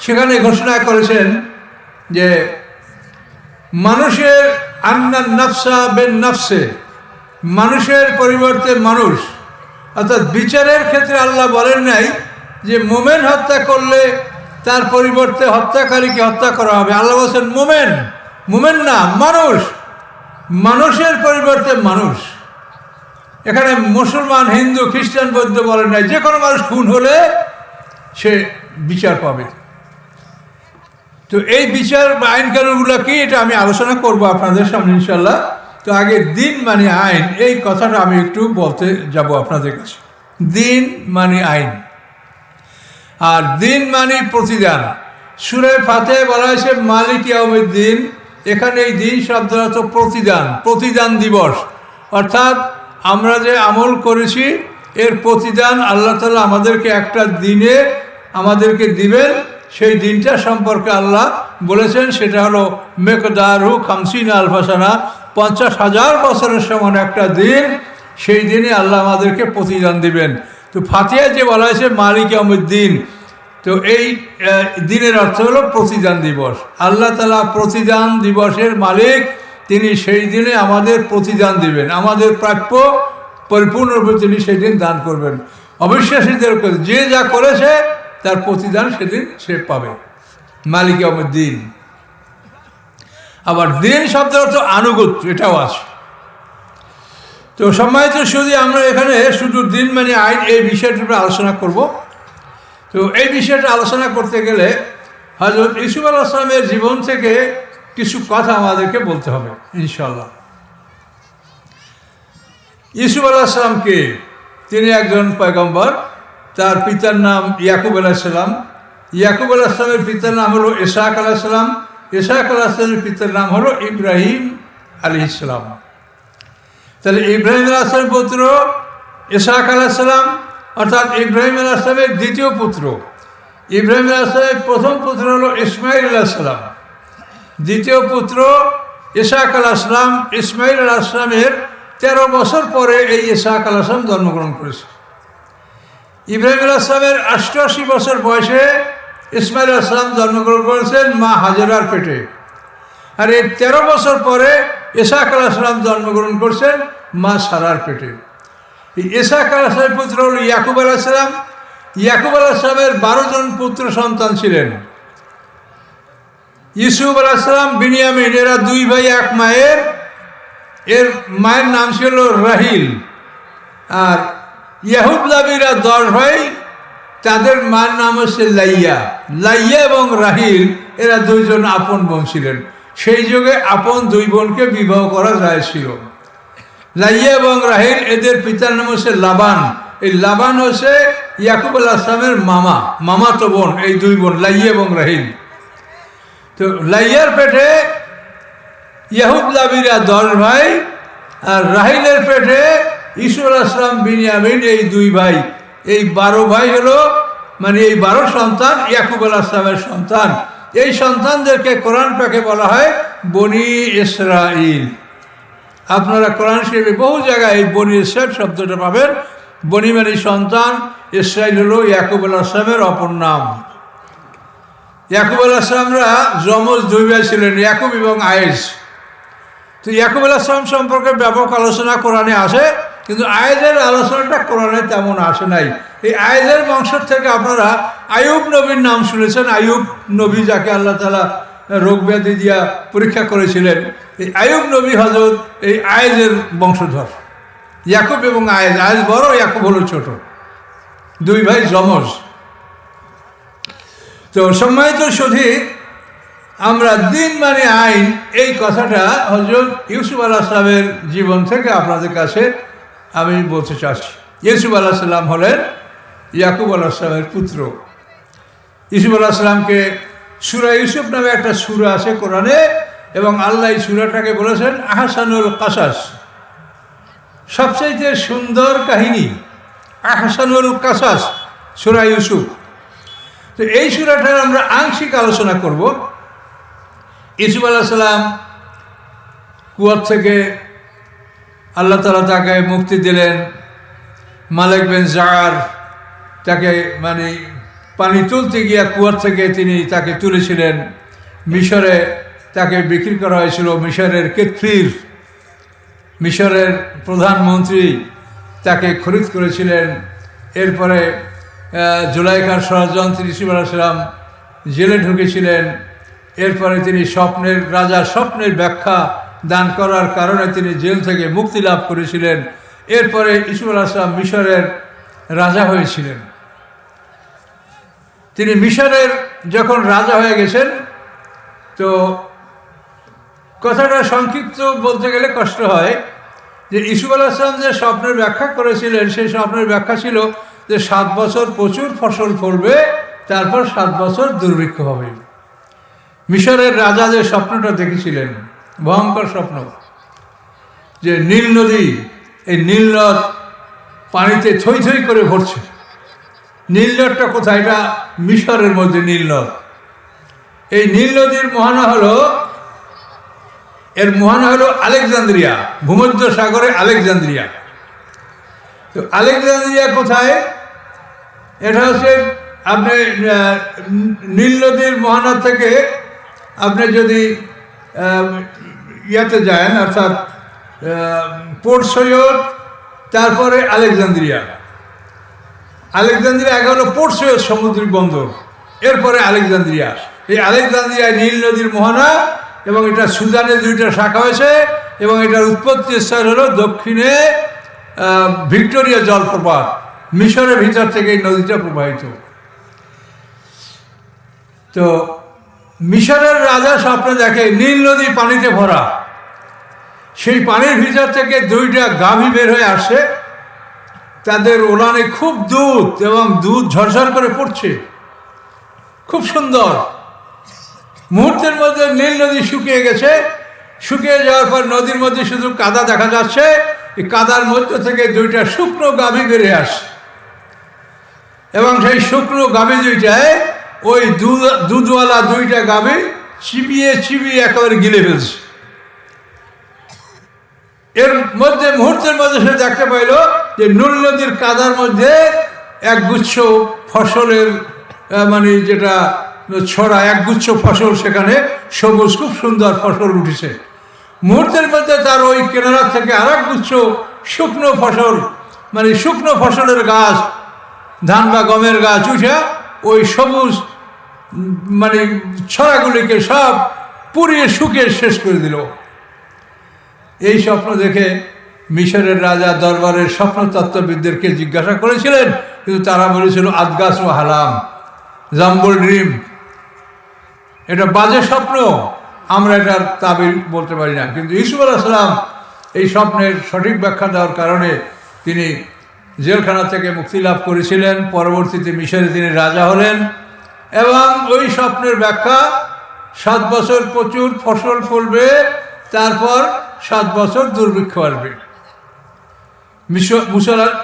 সেখানে ঘোষণা করেছেন যে মানুষের আন্নান নাফসা বিন নাফসে, মানুষের পরিবর্তে মানুষ, অর্থাৎ বিচারের ক্ষেত্রে আল্লাহ বলেন নাই যে মোমেন হত্যা করলে তার পরিবর্তে হত্যাকারীকে হত্যা করা হবে। আল্লাহ বলছেন মোমেন, মোমেন না মানুষ, মানুষের পরিবর্তে মানুষ। এখানে মুসলমান, হিন্দু, খ্রিস্টান, বৌদ্ধ বলেন নাই, যে কোনো মানুষ খুন হলে সে বিচার পাবে। তো এই বিচার বা আইন কানুনগুলো কি, এটা আমি আলোচনা করব আপনাদের সামনে ইনশাল্লাহ। তো আগে দিন মানে আইন, এই কথাটা আমি একটু বলতে যাব আপনাদের কাছে। দিন মানে আইন, আর দিন মানে প্রতিদান। সূরা ফাতিহায় বলা হয়েছে মালিক ইয়াউমিদ্দিন। এখানে এই দিন শব্দটা তো প্রতিদান, প্রতিদান দিবস, অর্থাৎ আমরা যে আমল করেছি এর প্রতিদান আল্লাহ তাআলা আমাদেরকে একটা দিনে আমাদেরকে দিবেন। সেই দিনটা সম্পর্কে আল্লাহ বলেছেন, সেটা হলো মেকদারু 50 আলফা সানা, 50,000 বছরের সমান একটা দিন। সেই দিনে আল্লাহ আমাদেরকে প্রতিদান দিবেন। তো ফাতিহায় যে বলা হয়েছে মালিক ইয়াউমিদ্দিন, তো এই দিনের অর্থ হলো প্রতিদান দিবস। আল্লাহ তাআলা প্রতিদান দিবসের মালিক, তিনি সেই দিনে আমাদের প্রতিদান দিবেন, আমাদের প্রাপ্য পরিপূর্ণরূপে তিনি সেই দিন দান করবেন। অবিশ্বাসীদের যে যা করেছে তার প্রতিদান সেদিন সে পাবে, মালিক ইয়াউমিদ্দিন। আবার দিন শব্দের অর্থ আনুগত্য, এটাও আছে। তো সম্মানিত শুধু আমরা এখানে শুধু দিন মানে আইন এই বিষয়টির উপরে আলোচনা করব। তো এই বিষয়টা আলোচনা করতে গেলে হযরত ইউসুফ আলাইহিস সালামের জীবন থেকে কিছু কথা আমাদেরকে বলতে হবে ইনশাআল্লাহ। ইউসুফ আলাইহিস সালামকে, তিনি একজন পয়গম্বর। তার পিতার নাম ইয়াকুব আলাইহিস সালাম। ইয়াকুব আলাইহিস সালামের পিতার নাম হলো ইসহাক আলাইহিস সালাম। ইসহাক আলাইহিস সালামের পিতার নাম হলো ইব্রাহিম আলাইহিস সালাম। তাহলে ইব্রাহিম আলাইহিস সালামের পুত্র ইসহাক আলাইহিস সালাম, অর্থাৎ ইব্রাহিম আলাইহিস সালামের দ্বিতীয় পুত্র। ইব্রাহিম আলাইহিস সালামের প্রথম পুত্র হলো ইসমাইল আলাইহিস সালাম, দ্বিতীয় পুত্র ইসহাক আলাইহিস সালাম। ইসমাইল আলাইহিস সালামের 13 বছর পরে এই ইসহাক আলাইহিস সালাম জন্মগ্রহণ করেছে। ইব্রাহিম আলাইহিস সালামের 88 বছর বয়সে ইসমাইল আলাইহিস সালাম জন্মগ্রহণ করেছেন মা হাজেরার পেটে। আর এই 13 বছর পরে ইসহাক আলাইহিস সালাম জন্মগ্রহণ করছেন মা সারার পেটে। এই ইসহাক আলাইহিস সালামের পুত্র হল ইয়াকুব আলাইহিস সালাম। ইয়াকুব আলাইহিস সালামের 12 জন পুত্র সন্তান ছিলেন। ইউসুফ আলাইহিস সালাম, বিনিয়ামিন, এরা 2 ভাই 1 মায়ের। এর মায়ের নাম ছিল রাহিল। আর ইয়াহুদলাবিরা 10 ভাই, তাদের মায়ের নাম হচ্ছে লাইয়া। লাইয়া এবং রাহিল এরা 2 জন আপন বোন ছিলেন। সেই যুগে আপন 2 বোনকে বিবাহ করা যায়ছিল। লাইয়া এবং রাহিল, এদের পিতার নাম হচ্ছে লাবান। এই লাবান হচ্ছে ইয়াকুব আলাইহিস সালামের মামাতো বোন, এই 2 বোন লাইয়া এবং রাহিল। তো লাইয়ার পেটে ইয়াহুদলাবিরা 10 ভাই, আর রাহিলের পেটে ইউসুফ আলাইহিস সালাম, বিনিয়ামিন, এই 2 ভাই। এই 12 ভাই হলো, মানে এই 12 সন্তান ইয়াকুব আলাইহিস সালামের সন্তান। এই সন্তানদেরকে কোরআন পাকে বলা হয় বনি ইসরাইল। আপনারা কোরআন শরীফে বহু জায়গায় এই বনি ইসরাইল শব্দটা পাবেন। বনি মানে সন্তান, ইসরাইল হলো ইয়াকুব আলাইহিস সালামের অপর নাম। ইয়াকুব আলাইহিস সালামরা যমজ 2 ভাই ছিলেন, ইয়াকুব এবং আয়েস। তো ইয়াকুব আলাইহিস সালাম সম্পর্কে ব্যাপক আলোচনা কোরআনে আসে, কিন্তু আয়েজের আলোচনাটা কোরআনে তেমন আসে নাই। এই আয়েজের বংশ থেকে আপনারা আইয়ুব নবীর নাম শুনেছেন। আইয়ুব নবী, যাকে আল্লাহ তাআলা রোগ ব্যাধি দিয়া পরীক্ষা করেছিলেন, এই আইয়ুব নবী হযরত এই আয়েজের বংশধর। ইয়াকুব এবং আয়েজ, আয়েজ বড়, ইয়াকুব হলো ছোট, 2 ভাই যমজ। তো সম্মানিত সুধী, আমরা দিন মানে আইন এই কথাটা হযরত ইউসুফ আলাইহিস সালামের জীবন থেকে আপনাদের কাছে আমি বলতে চাচ্ছি। ইউসুফ আলাইহিস সালাম হলেন ইয়াকুব আলাইহিস সালামের পুত্র। ইউসুফ আলাইহিস সালামকে সূরা ইউসুফ নামে একটা সূরা আছে কোরআনে, এবং আল্লাহ এই সূরাটাকে বলেছেন আহসানুল কাসাস, সবচেয়ে সুন্দর কাহিনী। আহসানুল কাসাস সূরা ইউসুফ। তো এই সূরাটার আমরা আংশিক আলোচনা করব। ইউসুফ আলাইহিস সালাম কুয়ার থেকে আল্লাহ তাআলা তাকে মুক্তি দিলেন। মালিক বিন জার তাকে মানে পানি তুলতে গিয়ে কুয়ার থেকে তিনি তাকে তুলেছিলেন। মিশরে তাকে বিক্রি করা হয়েছিল। মিশরের কেতফির, মিশরের প্রধানমন্ত্রী তাকে খরিদ করেছিলেন। এরপরে জুলাইখার ষড়যন্ত্রে ইউসুফ আলাইহিস সালাম জেলে ঢুকেছিলেন। এরপরে তিনি রাজার স্বপ্নের ব্যাখ্যা দান করার কারণে তিনি জেল থেকে মুক্তি লাভ করেছিলেন। এরপরে ইউসুফ আলাইহিস সালাম মিশরের রাজা হয়েছিলেন। তিনি মিশরের যখন রাজা হয়ে গেছেন, তো কথাটা সংক্ষিপ্ত বলতে গেলে কষ্ট হয় যে ইউসুফ আলাইহিস সালাম যে স্বপ্নের ব্যাখ্যা করেছিলেন, সেই স্বপ্নের ব্যাখ্যা ছিল যে 7 বছর প্রচুর ফসল ফলবে, তারপর 7 বছর দুর্ভিক্ষ হবে। মিশরের রাজা যে স্বপ্নটা দেখেছিলেন, ভয়ঙ্কর স্বপ্ন, যে নীল নদী, এই নীল নদ পানিতে থই থই করে ভরছে। নীল নদটা কোথায়? এটা মিশরের মধ্যে নীল নদ। এই নীল নদীর মোহনা হলো, এর মোহনা হলো আলেকজান্দ্রিয়া, ভূমধ্য সাগরে আলেকজান্দ্রিয়া। তো আলেকজান্দ্রিয়া কোথায়? এটা হচ্ছে আপনি নীল নদীর মোহনা থেকে আপনি যদি ইয়াতে যান, অর্থাৎ পোর্ট সৈয়দ, তারপরে আলেকজান্দ্রিয়া। আলেকজান্দ্রিয়া আগে হলো পোর্ট সৈয়দ সামুদ্রিক বন্দর, এরপরে আলেকজান্দ্রিয়া। এই আলেকজান্দ্রিয়ায় নীল নদীর মোহনা, এবং এটা সুদানের 2টা শাখা হয়েছে, এবং এটার উৎপত্তি স্থল হলো দক্ষিণে ভিক্টোরিয়া জলপ্রপাত। মিশরের ভিতর থেকে এই নদীটা প্রবাহিত। তো মিশরের রাজা স্বপ্নে দেখে নীল নদী পানিতে ভরা, সেই পানির ভিতর থেকে 2টা গাভী বের হয়ে আসে, তাদের ওলানে খুব দুধ, এবং দুধ ঝরঝর করে পড়ছে, খুব সুন্দর। মুহূর্তের মধ্যে নীল নদী শুকিয়ে গেছে। শুকিয়ে যাওয়ার পর নদীর মধ্যে শুধু কাদা দেখা যাচ্ছে। এই কাদার মধ্য থেকে 2টা শুকনো গাভী বেরিয়ে আসে, এবং সেই শুকনো গাভী 2টায় ওই দুধওয়ালা 2টা গাভী চিবিয়ে চিবিয়ে একেবারে গিলে ফেলছে। এর মধ্যে মুহূর্তের মধ্যে সে দেখতে পাইল যে নীল নদীর কাদার মধ্যে একগুচ্ছ ফসলের, মানে যেটা ছড়া, একগুচ্ছ ফসল, সেখানে সবুজ খুব সুন্দর ফসল উঠেছে। মুহূর্তের মধ্যে তার ওই কিনারা থেকে আর এক গুচ্ছ শুকনো ফসল, মানে শুকনো ফসলের গাছ, ধান বা গমের গাছ উঠে ওই সবুজ মানে ছড়াগুলিকে সব পুড়িয়ে শুকিয়ে শেষ করে দিল। এই স্বপ্ন দেখে মিশরের রাজা দরবারের স্বপ্নতত্ত্ববিদদেরকে জিজ্ঞাসা করেছিলেন, কিন্তু তারা বলেছিল আদগাস ও হালাম, জাম্বল ড্রিম, এটা বাজে স্বপ্ন, আমরা এটার তাবিল বলতে পারি না। কিন্তু ইউসুফ আলাইহিস সালাম এই স্বপ্নের সঠিক ব্যাখ্যা দেওয়ার কারণে তিনি জেলখানা থেকে মুক্তি লাভ করেছিলেন। পরবর্তীতে মিশরে তিনি রাজা হলেন, এবং ওই স্বপ্নের ব্যাখ্যা 7 বছর প্রচুর ফসল ফলবে, তারপর 7 বছর দুর্ভিক্ষ আসবে।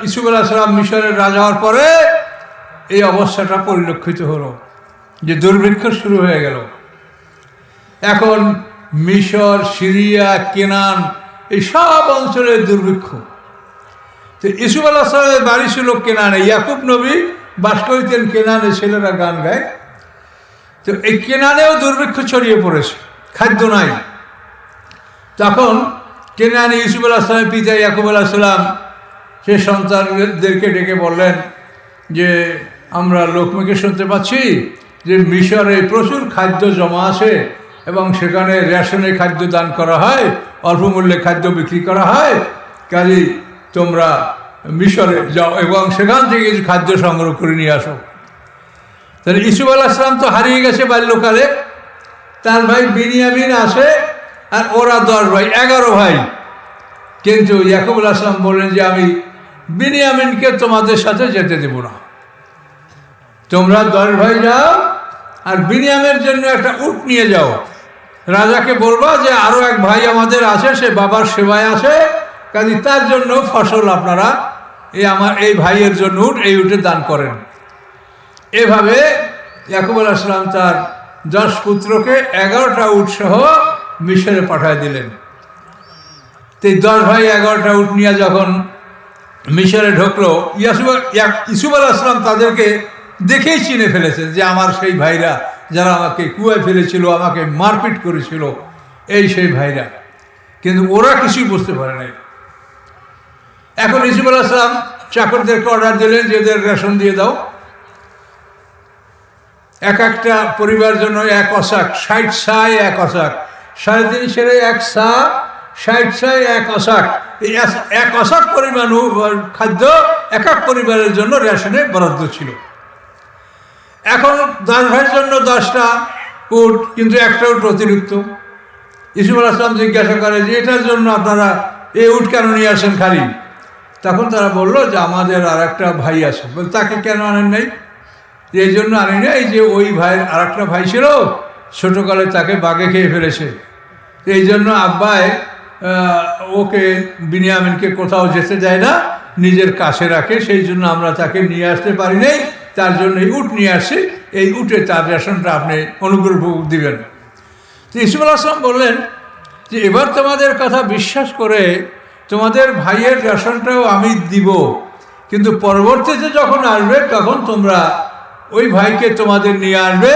ইউসুফ আলাইহিস সালাম মিশরের রাজা হওয়ার পরে এই অবস্থাটা পরিলক্ষিত হলো, যে দুর্ভিক্ষ শুরু হয়ে গেল। এখন মিশর, সিরিয়া, কেনান, এই সব অঞ্চলের দুর্ভিক্ষ। তো ইউসুফ আলাইহিস সালামের বাড়ি ছিল কেনানে, ইয়াকুব নবী বাস করতেন কেনানে, ছেলেরা গান গায়। তো এই কেনানেও দুর্ভিক্ষ ছড়িয়ে পড়েছে, খাদ্য নাই। তখন কেনানে ইউসুফ আলাইহিস সালামের পিতা ইয়াকুব আলাইহিস সালাম সে সন্তানদেরকে ডেকে বললেন যে আমরা লোকমুখে শুনতে পাচ্ছি যে মিশরে প্রচুর খাদ্য জমা আছে, এবং সেখানে রেশনে খাদ্য দান করা হয়, অল্প মূল্যে খাদ্য বিক্রি করা হয়। কাজেই তোমরা মিশরে যাও এবং সেখান থেকে কিছু খাদ্য সংগ্রহ করে নিয়ে আসো। তাহলে ইউসুফ আলাইহিস সালাম তো হারিয়ে গেছে বাল্যকালে, তার ভাই বিনিয়ামিন আসে, আর ওরা 10 ভাই, 11 ভাই। কিন্তু ইয়াকুব আলাইহিস সালাম বললেন যে আমি বিনিয়ামিনকে তোমাদের সাথে যেতে দেব না, তোমরা 10 ভাই যাও, আর বিনিয়ামের জন্য একটা উট নিয়ে যাও। রাজাকে বলবা যে আরও এক ভাই আমাদের আছে, সে বাবার সেবায় আছে, কাজে তার জন্য ফসল আপনারা আমার এই ভাইয়ের জন্য উট, এই উটে দান করেন। এভাবে ইয়াকুব আলাইহিস সালাম তার 10 পুত্রকে 11টা উট সহ মিশরে পাঠায় দিলেন। তো 10 ভাই 11টা উট নিয়ে যখন মিশরে ঢুকলো, ইউসুফ আলাইহিস সালাম তাদেরকে দেখেই চিনে ফেলেছেন যে আমার সেই ভাইরা, যারা আমাকে কুয়ায় ফেলেছিল, আমাকে মারপিট করেছিল, এই সেই ভাইরা। কিন্তু ওরা কিছুই বুঝতে পারে নাই। এখন ইউসুফ আলাইহিস সালাম চাকরদেরকে অর্ডার দিলেন যে এদের রেশন দিয়ে দাও। এক একটা পরিবার জন্য 1 অসাক, 60 সায় 1 অসাক, 3.5 সেরে 1 সা, 60 সায় 1 অসাক। এই 1 অসাক পরিমাণ খাদ্য এক এক পরিবারের জন্য রেশনে বরাদ্দ ছিল। এখন 10 ভাইয়ের জন্য 10টা উট, কিন্তু একটা উট অতিরিক্ত। ইউসুফ আলাইহিস সালাম জিজ্ঞাসা করে যে এটার জন্য আপনারা এই উট কেন নিয়ে আসেন খালি? তখন তারা বললো যে আমাদের আর একটা ভাই আছে। বলে তাকে কেন আনেন নাই? এই জন্য আনি নাই যে ওই ভাইয়ের আর একটা ভাই ছিল, ছোটোকালে তাকে বাঘে খেয়ে ফেলেছে, এই জন্য আব্বায় ওকে বিনিয়ামিনকে কোথাও যেতে দেয় না, নিজের কাছে রাখে, সেই জন্য আমরা তাকে নিয়ে আসতে পারি নাই, তার জন্য এই উট নিয়ে আসি, এই উটে তার রেশনটা আপনি অনুগ্রহপূর্বক দিবেন। তো ইউসুফ আলাইহিস সালাম বললেন যে এবার তোমাদের কথা বিশ্বাস করে তোমাদের ভাইয়ের রেশনটাও আমি দিব, কিন্তু পরবর্তীতে যখন আসবে তখন তোমরা ওই ভাইকে তোমাদের নিয়ে আসবে,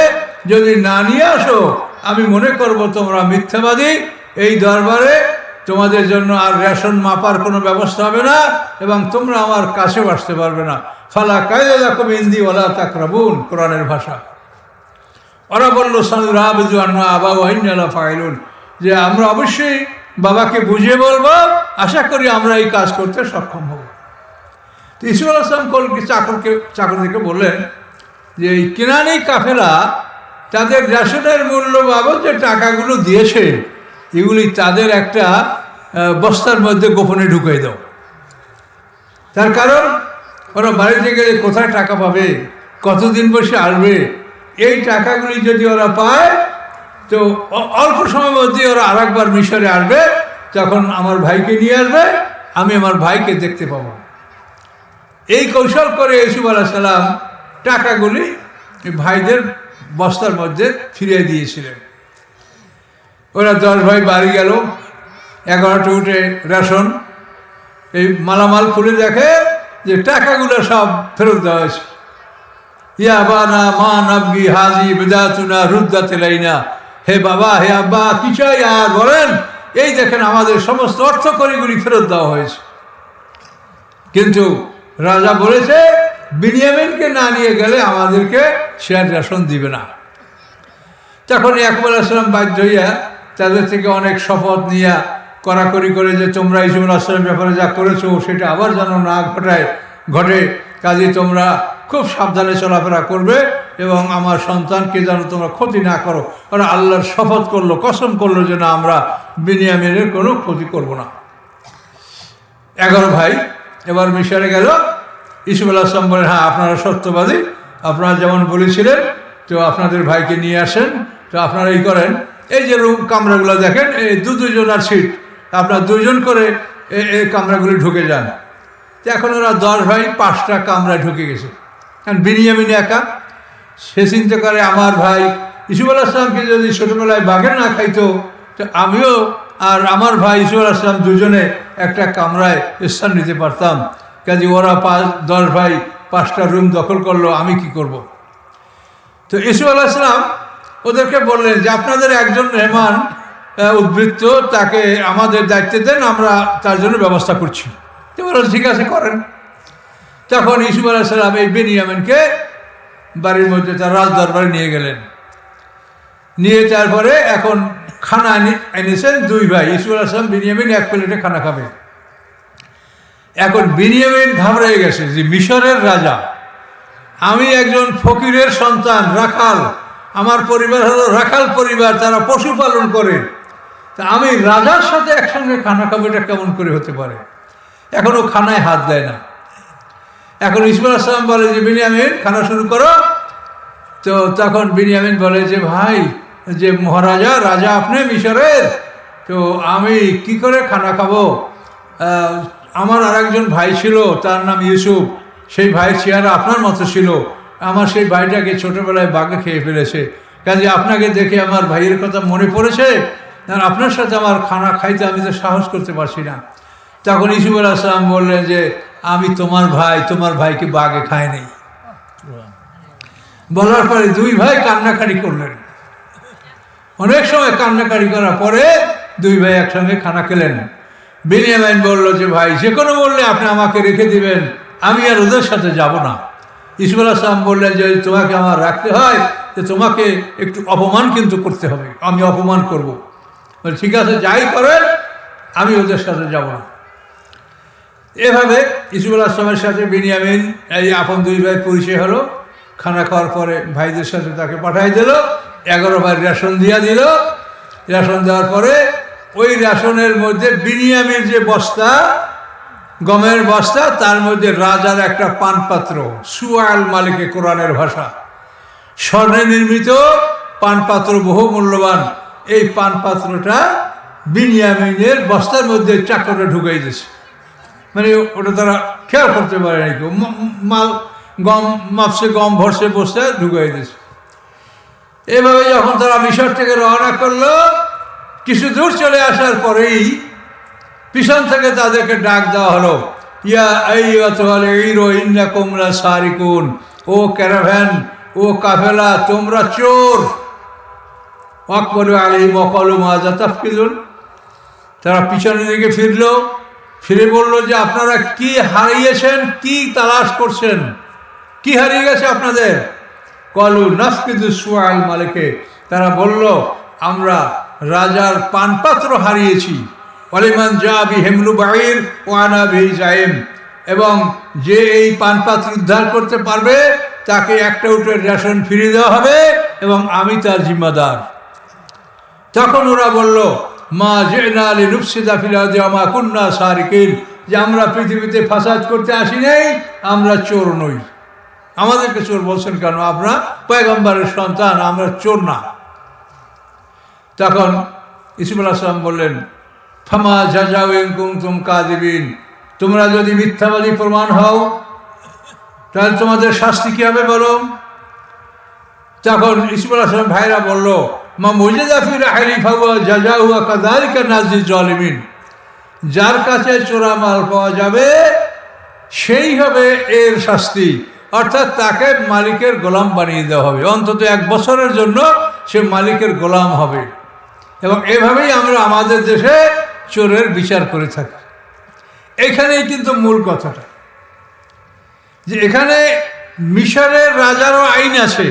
যদি না নিয়ে আসো আমি মনে করব তোমরা মিথ্যাবাদী, এই দরবারে তোমাদের জন্য আর রেশন মাপার কোনো ব্যবস্থা হবে না এবং তোমরা আমার কাছেও আসতে পারবে না। ফালা কায়দা লাকুম ইনদি ওয়ালা তাকরাবুন, কোরআনের ভাষা। ওরা বলল সানুরাবিযু আন্না আবা ওয়া ইন্না লা ফাইলুন, যে আমরা অবশ্যই বাবাকে বুঝিয়ে বলবো, আশা করি আমরা এই কাজ করতে সক্ষম হব। তো ইউসুফ আলাইহিস সালাম চাকরদেরকে বললেন যে এই কিনানি কাফেলা তাদের রেশনের মূল্য বাবদ যে টাকাগুলো দিয়েছে এগুলি তাদের একটা বস্তার মধ্যে গোপনে ঢুকিয়ে দাও। তার কারণ ওরা বাড়িতে গেলে কোথায় টাকা পাবে, কতদিন বসে আসবে, এই টাকাগুলি যদি ওরা পায় তো অল্প সময়ের মধ্যে ওরা আরেকবার মিশরে আসবে, তখন আমার ভাইকে নিয়ে আসবে, আমি আমার ভাইকে দেখতে পাবো। এই কৌশল করে ইউসুফ আলাইহিস সালাম টাকাগুলি ভাইদের বস্তার মধ্যে ফিরিয়ে দিয়েছিলেন। ওরা 10 ভাই বাড়ি গেল, 11টা উঠে রেশন, এই মালামাল খুলে দেখে যে টাকাগুলো সব ফেরত দেওয়া হয়েছে। ইয়া বানা মা নাবগি হাজি বিদাতুনা রুদ্দাত ইলাইনা, হে বাবা হে আব্বা কি চাই আর বলেন, এই দেখেন আমাদের সমস্ত অর্থকরীগুলি ফেরত দেওয়া হয়েছে। কিন্তু রাজা বলেছে বিনিয়ামিনকে না নিয়ে গেলে আমাদেরকে সে আর রেশন দিবে না। তখন ইয়াকুব আলাইহিস সালাম বাধ্য হইয়া তাদের থেকে অনেক শপথ নিয়ে কড়াকড়ি করে যে তোমরা ইউসুফ আলাইহিস সালামের ব্যাপারে যা করেছো সেটা আবার যেন না ঘটে, কাজে তোমরা খুব সাবধানে চলাফেরা করবে এবং আমার সন্তানকে যেন তোমরা ক্ষতি না করো। ওরা আল্লাহর শপথ করলো, কসম করলো যে না আমরা বিনিয়ামিনের কোনো ক্ষতি করব না। 11 ভাই এবার মিশরে গেল। ইউসুফ আলাইহিস সালাম বলেন হ্যাঁ আপনারা সত্যবাদী, আপনারা যেমন বলেছিলেন তো আপনাদের ভাইকে নিয়ে আসেন। তো আপনারা এই করেন, এই যে রুম কামরাগুলো দেখেন, এই দুজনের সিট, আপনারা 2 জন করে এই কামরাগুলি ঢুকে যান। তো এখন ওরা 10 ভাই 5টা কামরায় ঢুকে গেছে। কারণ বিনিয়ামিন একা, সে চিন্তা করে আমার ভাই ইউসুফ আলাইহিস সালামকে যদি ছোটোবেলায় বাঘের না খাইতো তো আমিও আর আমার ভাই ইউসুফ আলাইহিস সালাম দুজনে একটা কামরায় স্থান নিতে পারতাম। কাজে ওরা 10 ভাই 5টা রুম দখল করলো, আমি কি করব। তো ইউসুফ আলাইহিস সালাম ওদেরকে বললেন যে আপনাদের একজন মেহমান উদ্বৃত্ত, তাকে আমাদের দায়িত্বে দেন, আমরা তার জন্য ব্যবস্থা করছি। তো বললেন ঠিক আছে করেন। তখন ইউসুফ আলাইহিস সালাম এই বিনিয়ামিনকে বাড়ির মধ্যে তার রাজ দরবারে নিয়ে গেলেন। নিয়ে তারপরে এখন খানা এনেছেন 2 ভাই, ইউসুফ আলাইহিস সালাম বিনিয়ামিন 1 প্লেটে খানা খাবে। এখন বিনিয়ামিন ঘাবড়ে গেছে যে মিশরের রাজা, আমি একজন ফকিরের সন্তান, রাখাল, আমার পরিবার হলো রাখাল পরিবার, তারা পশুপালন করে, তা আমি রাজার সাথে একসঙ্গে খানা খাবো, এটা কেমন করে হতে পারে। এখন ও খানায় হাত দেয় না। এখন ইউসুফ আলাইহিস সালাম বলে যে বিনিয়ামিন খানা শুরু করো। তো তখন বিনিয়ামিন বলে যে ভাই, যে মহারাজা রাজা আপনি মিশরের, তো আমি কি করে খানা খাবো, আমার আরেকজন ভাই ছিল তার নাম ইউসুফ, সেই ভাই চেহারা আপনার মতো ছিল, আমার সেই ভাইটাকে ছোটোবেলায় বাঘে খেয়ে ফেলেছে, কাজে আপনাকে দেখে আমার ভাইয়ের কথা মনে পড়েছে, আর আপনার সাথে আমার খানা খাইতে আমি তো সাহস করতে পারছি না। তখন ইউসুফ আলাইহিস সালাম বললেন যে আমি তোমার ভাই, তোমার ভাইকে বাঘে খায় নেই। বলার পরে 2 ভাই কান্নাকাটি করলেন। অনেক সময় কান্নাকাটি করার পরে 2 ভাই একসঙ্গে খানা খেলেন। বিনিয়ামিন বলল যে ভাই যে কোনো বললে আপনি আমাকে রেখে দিবেন, আমি আর ওদের সাথে যাব না। ইউসুফ আলাইহিস সালাম বললেন যে তোমাকে আমার রাখতে হয় তো তোমাকে একটু অপমান কিন্তু করতে হবে, আমি অপমান করব। বলে ঠিক আছে যাই করেন, আমি ওদের সাথে যাব না। এভাবে ইউসুফ আলাইহিস সালামের সাথে বিনিয়ামিন এই আপন 2 ভাই পরিচয় হলো। খানা খাওয়ার পরে ভাইদের সাথে তাকে পাঠাই দিল, 11 ভাই রেশন দিয়া দিল। রেশন দেওয়ার পরে ওই রেশনের মধ্যে বিনিয়ামের যে বস্তা, গমের বস্তা, তার মধ্যে রাজার একটা পানপাত্র, সুয়াল মালিকে কোরআনের ভাষা, স্বর্ণে নির্মিত পানপাত্র, বহু মূল্যবান। এই পানপাত্রটা বিনিয়ামিনের বস্তার মধ্যে চাকরে ঢুকাই দিয়েছে, মানে ওটা তারা খেয়াল করতে পারে নাকি, মাল গম মাপসে, গম ভরসে বস্তায় ঢুকাই দিয়েছে। এভাবে যখন তারা মিশর থেকে রওনা করলো, কিছু দূর চলে আসার পরেই পিছন থেকে তাদেরকে ডাক দেওয়া হলো, ইয়া আইয়ুহাল ঈরু ইন্নাকুম লাসারিকুন, ও ক্যারাভ্যান, ও কাফেলা, তোমরা চোর। আকবরু আলাইহিম ওয়া ক্বালু মাযা তাফকিদুন। তারা পিছনের দিকে ফিরলো, ফিরে বলল যে আপনারা কি হারিয়েছেন, কি তালাশ করছেন, কি হারিয়ে গেছে আপনাদের? ক্বালু নাফকিদু সুআল মালিকে, তারা বলল আমরা রাজার পানপাত্র হারিয়েছি। ওয়ালিমান জা বিহিমলু বাঈর ওয়া আনা বিহি যায়েম, এবং যে এই পানপাত্র উদ্ধার করতে পারবে তাকে একটা উটের রেশন ফিরিয়ে দেওয়া হবে এবং আমি তার জিম্মাদার। তখন ওরা বলল, মা জিনা লিনুফসিদা ফিল আরদি ওয়া মা কুন্না সারিকিন, যে আমরা পৃথিবীতে ফাসাদ করতে আসি নাই, আমরা চোর নই। আমাদেরকে চোর বলছেন কেন? আমরা পয়গম্বরের সন্তান, আমরা চোর না। তখন ইউসুফ আলাইহিস সালাম বললেন, ফামা জাযাউ ইন কুনতুম কাযিবিন, তোমরা যদি মিথ্যাবাদী প্রমাণ হও তাহলে তোমাদের শাস্তি কি হবে বলো? তখন ইউসুফ আলাইহিস সালাম ভাইরা বলল, মা মুজাদা ফি রাহলি ফাওয়া জাযাউ ওয়া কাযালিকা নাজিজ জালিমিন, যার কাছে চোরা মাল পাওয়া যাবে সেই হবে এর শাস্তি, অর্থাৎ তাকে মালিকের গোলাম বানিয়ে দেওয়া হবে, অন্তত 1 বছরের জন্য সে মালিকের গোলাম হবে। এবং এভাবেই আমরা আমাদের দেশে চোরের বিচার করে থাকি। এখানেই কিন্তু মূল কথাটা, যে এখানে মিশরের রাজারও আইন আছে,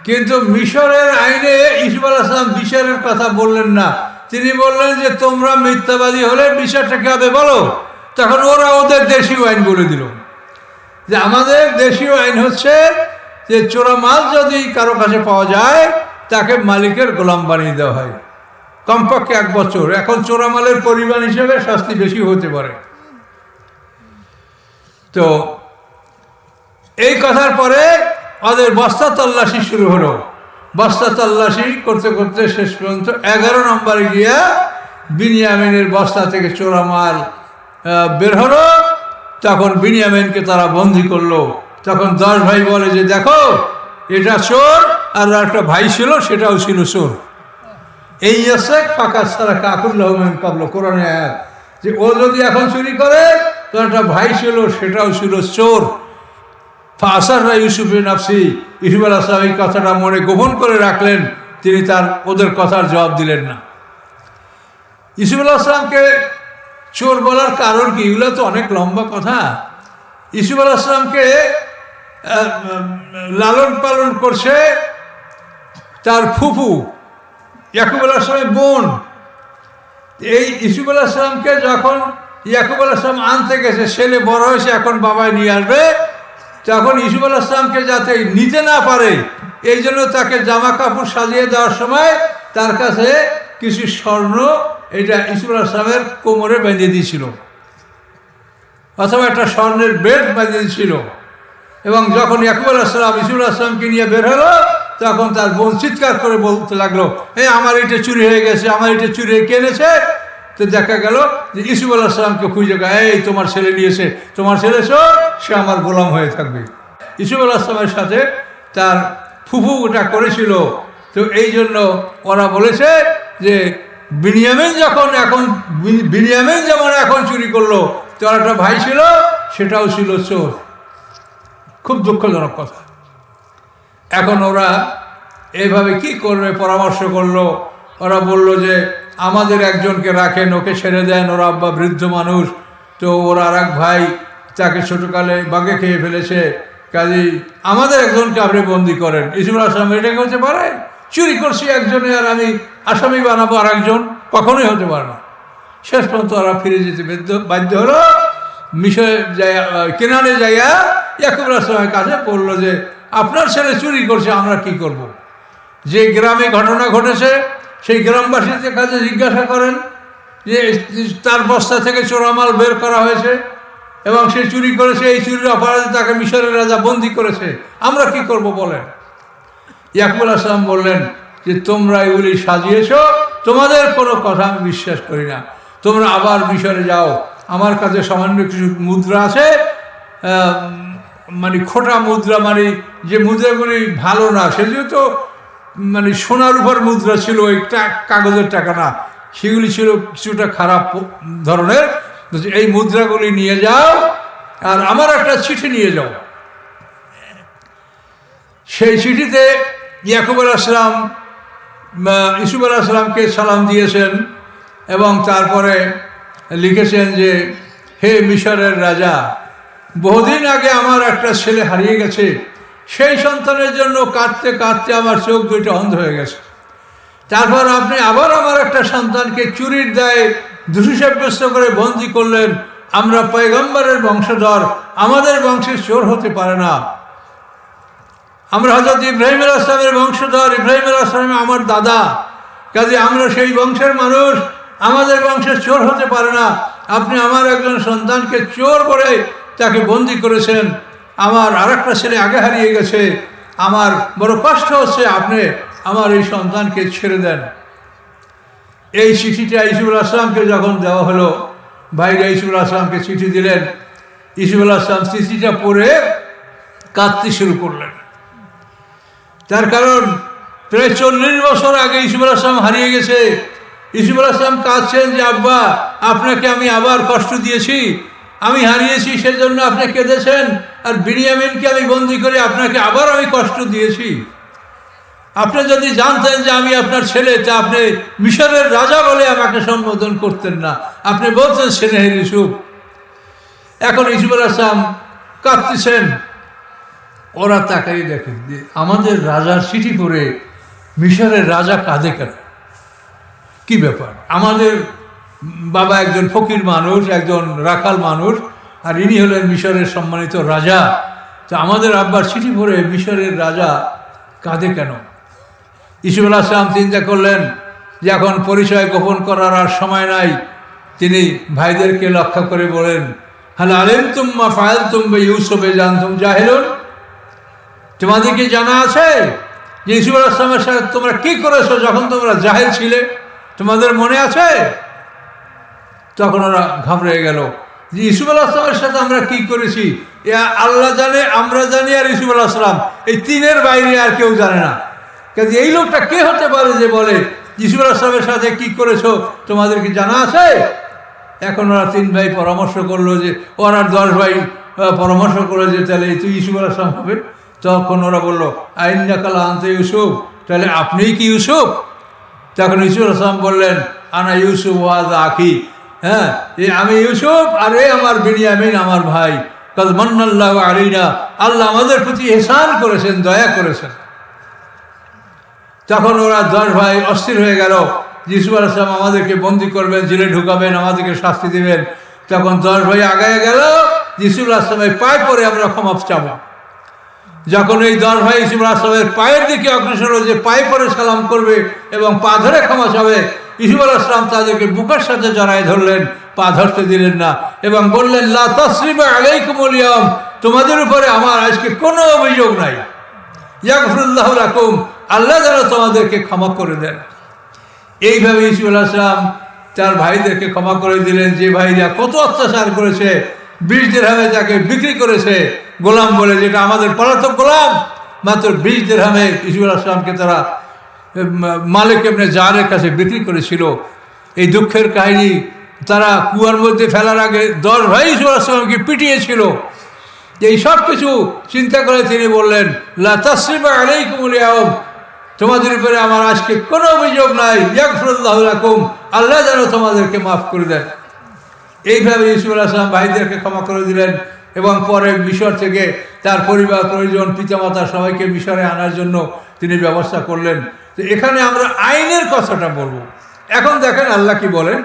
কিন্তু মিশরের আইনে ইউসুফ আলাইহিস সালাম বিচারের কথা বললেন না। তিনি বললেন যে তোমরা মিথ্যাবাদী হলে বিচারটা কি হবে বলো। তখন ওরা ওদের দেশীয় আইন বলে দিল, যে আমাদের দেশীয় আইন হচ্ছে যে চোরা মাল যদি কারো কাছে পাওয়া যায় তাকে মালিকের গোলাম বানিয়ে দেওয়া হয়, কমপক্ষে 1 বছর। এখন চোরা মালের পরিমাণ হিসেবে শাস্তি বেশি হতে পারে। তো এই কথার পরে ওদের বস্তা তল্লাশি শুরু হলো। বস্তা তল্লাশি করতে করতে শেষ পর্যন্ত 11 নম্বরে গিয়া বিনিয়ামিনের বস্তা থেকে চোরা মাল বের হলো। তখন বিনিয়ামিনকে তারা বন্দি করলো। তখন 10 ভাই বলে যে দেখো এটা চোর, আর একটা ভাই ছিল সেটাও ছিল চোর। এই আছে ফাঁকা সারা কাকুল্লাহ কাবল কোরআনে আয়াত, যে ও যদি এখন চুরি করে তো একটা ভাই ছিল সেটাও ছিল চোর। ফাসাররা ইউসুফের নাফসি, ইউসুফ আলাইহিস সালাম এই কথাটা মনে গোপন করে রাখলেন, তিনি ওদের কথার জবাব দিলেন না। ইউসুফ আলাইহিস সালামকে চোর বলার কারণ কি? এগুলো তো অনেক লম্বা কথা। ইউসুফ আলাইহিস সালামকে লালন পালন করছে তার ফুফু ইয়াকুব আলাইহিস সালামের বোন। এই ইউসুফ আলাইহিস সালামকে যখন ইয়াকুব আলাইহিস সালাম আনতে গেছে, ছেলে বড় হয়েছে, এখন বাবায় নিয়ে আসবে, তখন ইউসুফ আলাইহিস সালামকে যাতে নিতে না পারে এই জন্য তাকে জামা কাপড় সাজিয়ে দেওয়ার সময় তার কাছে কিছু স্বর্ণ এটা ইউসুফ আলাইহিস সালামের কোমরে বেঁধে দিয়েছিল, অথবা একটা স্বর্ণের বেল্ট বেঁধে দিয়েছিল। এবং যখন ইয়াকুব আলাইহিস সালাম ইউসুফ আলাইহিস সালামকে নিয়ে বের হলো, তখন তার বোন চিৎকার করে বলতে লাগলো, আমার এটা চুরি হয়ে গেছে, আমার এটা চুরি হয়ে কেনেছে। তো দেখা গেল যে ইউসুফ আলাইহিস সালামকে খুঁজে তোমার ছেলে নিয়েছে, তোমার ছেলে সে আমার গোলাম হয়ে থাকবে। ইউসুফ আলাইহিস সালামের সাথে তার ফুফু ওটা করেছিল। তো এই জন্য ওরা বলেছে যে বিনিয়ামিন যেমন এখন চুরি করলো, তো একটা ভাই ছিল সেটাও ছিল চোর। খুব দুঃখজনক কথা। এখন ওরা এইভাবে কি করবে পরামর্শ করলো। ওরা বলল যে আমাদের একজনকে রাখেন, ওকে ছেড়ে দেন, ওরা আব্বা বৃদ্ধ মানুষ, তো ওর আর এক ভাই তাকে ছোটকালে বাঘে খেয়ে ফেলেছে, কাজেই আমাদের একজনকে আপনি বন্দি করেন। ইউসুফ আলাইহিস সালাম এটা হতে পারে? চুরি করছি একজনে আর আমি আসামি বানাবো আর একজন? কখনোই হতে পারে না। শেষ পর্যন্ত ওরা ফিরে যেতে বাধ্য হলো। মিশরে যাইয়া কেনানে যাইয়া ইয়াকুব আলাইহিস সালামের কাছে বললো যে আপনার ছেলে চুরি করছে, আমরা কি করব? যে গ্রামে ঘটনা ঘটেছে সেই গ্রামবাসীদের কাছে জিজ্ঞাসা করেন যে তার বস্তা থেকে চোরামাল বের করা হয়েছে এবং সে চুরি করেছে, এই চুরির অপরাধে তাকে মিশরের রাজা বন্দি করেছে, আমরা কি করব বলেন। ইয়াকুব আলাইহিস সালাম বললেন যে তোমরা এগুলি সাজিয়েছ, তোমাদের কোনো কথা আমি বিশ্বাস করি না, তোমরা আবার মিশরে যাও, আমার কাছে সামান্য কিছু মুদ্রা আছে, মানে খোটা মুদ্রা, মানে যে মুদ্রাগুলি ভালো না, সেগুলো তো মানে সোনার উপর মুদ্রা ছিল, ওই কাগজের টাকা না, সেগুলি ছিল কিছুটা খারাপ ধরনের, এই মুদ্রাগুলি নিয়ে যাও আর আমার একটা চিঠি নিয়ে যাও। সেই চিঠিতে ইয়াকুব আলাইহিস সালাম ইউসুফ আলাইহিস সালামকে সালাম দিয়েছেন এবং তারপরে লিখেছেন যে হে মিশরের রাজা, বহুদিন আগে আমার একটা ছেলে হারিয়ে গেছে, সেই সন্তানের জন্য কাঁদতে কাঁদতে আমার চোখ দুইটা অন্ধ হয়ে গেছে। তারপর আপনি আবার আমার একটা সন্তানকে চুরির দায়ে দোষী সাব্যস্ত করে বন্দী করলেন। আমরা পয়গম্বরের বংশধর, আমাদের বংশের চোর হতে পারে না। আমরা হযরত ইব্রাহিম আলাইহিস সালামের বংশধর, ইব্রাহিম আলাইহিস সালাম আমার দাদা, কাজে আমরা সেই বংশের মানুষ, আমাদের বংশের চোর হতে পারে না। আপনি আমার একজন সন্তানকে চোর করে তাকে বন্দী করেছেন, আমার আরেকটা ছেলে আগে হারিয়ে গেছে, আমার বড় কষ্ট হচ্ছে, আপনি আমার এই সন্তানকে ছেড়ে দেন। এই চিঠিটা ইউসুফ আলাইহিস সালামকে যখন দেওয়া হলো, ভাইরা ইউসুফ আলাইহিস সালামকে চিঠি দিলেন। ইউসুফ আলাইহিস সালাম চিঠিটা পড়ে কাঁদতে শুরু করলেন। তার কারণ প্রায় 40 বছর আগে ইউসুফ আলাইহিস সালাম হারিয়ে গেছে। ইউসুফ আলাইহিস সালাম কাঁদছেন যে আব্বা, আপনাকে আমি আবার কষ্ট দিয়েছি, আমি হারিয়েছি সেজন্য আপনি কেঁদেছেন, আর বিনিয়ামিনকে আমি বন্দী করে আপনাকে আবার আমি কষ্ট দিয়েছি। আপনি যদি জানতেন যে আমি আপনার ছেলে, তা আপনি মিশরের রাজা বলে আমাকে সম্বোধন করতেন না, আপনি বলতেন স্নেহের ইউসুফ। এখন ইউসুফ আলাইহিস সালাম কাঁদতেছেন। ওরা তাকাই দেখেন যে আমাদের রাজার চিঠি পড়ে মিশরের রাজা কাঁদে কেন, কি ব্যাপার? আমাদের বাবা একজন ফকির মানুষ, একজন রাখাল মানুষ, আর ইনি হলেন মিশরের সম্মানিত রাজা, তো আমাদের আব্বার চিঠি পড়ে মিশরের রাজা কাঁদে কেন? ইউসুফ আলাইহিস সালাম চিন্তা করলেন যে এখন পরিচয় গোপন করার আর সময় নাই। তিনি ভাইদেরকে লক্ষ্য করে বলেন, হাল আলিমতুম মা ফাআলতুম বিইউসুফ ইয আনতুম জাহিলুন, তোমাদের কি জানা আছে যে ইউসুফ আলাইহিস সালামের সাথে তোমরা কি করেছো যখন তোমরা জাহিল ছিলে? তোমাদের মনে আছে? তখন ওরা ঘাবড়ে গেল যে ইউসুফ আলাইহিস সালামের সাথে আমরা কি করেছি, আল্লাহ জানে, আমরা জানি, আর ইউসুফ আলাইহিস সালাম, এই তিনের বাইরে আর কেউ জানে না। কাজে এই লোকটা কে হতে পারে যে বলে ইউসুফ আলাইহিস সালামের সাথে কি করেছো তোমাদের কি জানা আছে? এখন ওরা 3 ভাই পরামর্শ করলো যে, ওরা 10 ভাই পরামর্শ করলো যে তাহলে তুই ইউসুফ আলাইহিস সালাম হবে। তখন ওরা বললো আইন্নাকা লা আনতা ইউসুফ, তাহলে আপনিই কি ইউসুফ? তখন ইউসুফ আলাইহিস সালাম বললেন আনা ইউসুফ ওয়া হাযা আখি, হ্যাঁ, আমি ইউসুফ আর এ আমার বিনিয়ামিন, আমার ভাই। কাদ মান্নাল্লাহু আলাইনা, আল্লাহ আমাদের প্রতি ইহসান করেছেন, দয়া করেছেন। তখন ওরা 10 ভাই অস্থির হয়ে গেল, ইউসুফ আলাইহিস সালাম আমাদেরকে বন্দী করবেন, জেলে ঢুকাবেন, আমাদেরকে শাস্তি দেবেন। তখন 10 ভাই আগায় গেল, ইউসুফ আলাইহিস সালামের পায়ে পড়ে আমরা ক্ষমা চাবো। যখন এই 10 ভাই ইউসুফ আলাইহিস সালামের পায়ের দিকে অগ্রসর হলো যে পায়ে পড়ে সালাম করবে এবং পা ধরে ক্ষমা চাবে, ইউসুফ আলাইহিস সালাম তাদেরকে বুকের সাথে জড়ায় ধরলেন, পা ধরতে দিলেন না এবং বললেন লা তাসরিবা আলাইকুমুল ইয়াওম, তোমাদের উপরে আমার আজকে কোনো অভিযোগ নাই। ইয়াগফিরুল্লাহু লাকুম, আল্লাহ যেন তোমাদেরকে ক্ষমা করে দেন। এইভাবে ইউসুফ আলাইহিস সালাম তার ভাইদেরকে ক্ষমা করে দিলেন। যে ভাইরা কত অত্যাচার করেছে, 20 দিরহামে তাকে বিক্রি করেছে গোলাম বলে, যেটা আমাদের পলাতক গোলাম, মাত্র 20 দিরহামে ইউসুফ আলাইহিস সালামকে তারা মালিক ইবনে জারের কাছে বিক্রি করেছিল। এই দুঃখের কাহিনী, তারা কুয়ার মধ্যে ফেলার আগে 10 ভাই ইউসুফ আলাইহিস সালামকে পিটিয়েছিল। এই সব কিছু চিন্তা করে তিনি বললেন লা তাসরিবা আলাইকুমুল ইয়াওম, তোমাদের উপরে আমার আজকে কোনো অভিযোগ নাই। ইয়াগফিরুল্লাহু লাকুম, আল্লাহ যেন তোমাদেরকে মাফ করে দেন। এইভাবে ইউসুফ আলাইহিস সালাম ভাইদেরকে ক্ষমা করে দিলেন এবং পরে মিশর থেকে তার পরিবার পরিজন, পিতামাতা সবাইকে মিশরে আনার জন্য তিনি ব্যবস্থা করলেন। তো এখানে আমরা আইনের কথাটা বলবো। এখন দেখেন আল্লাহ কি বলেন,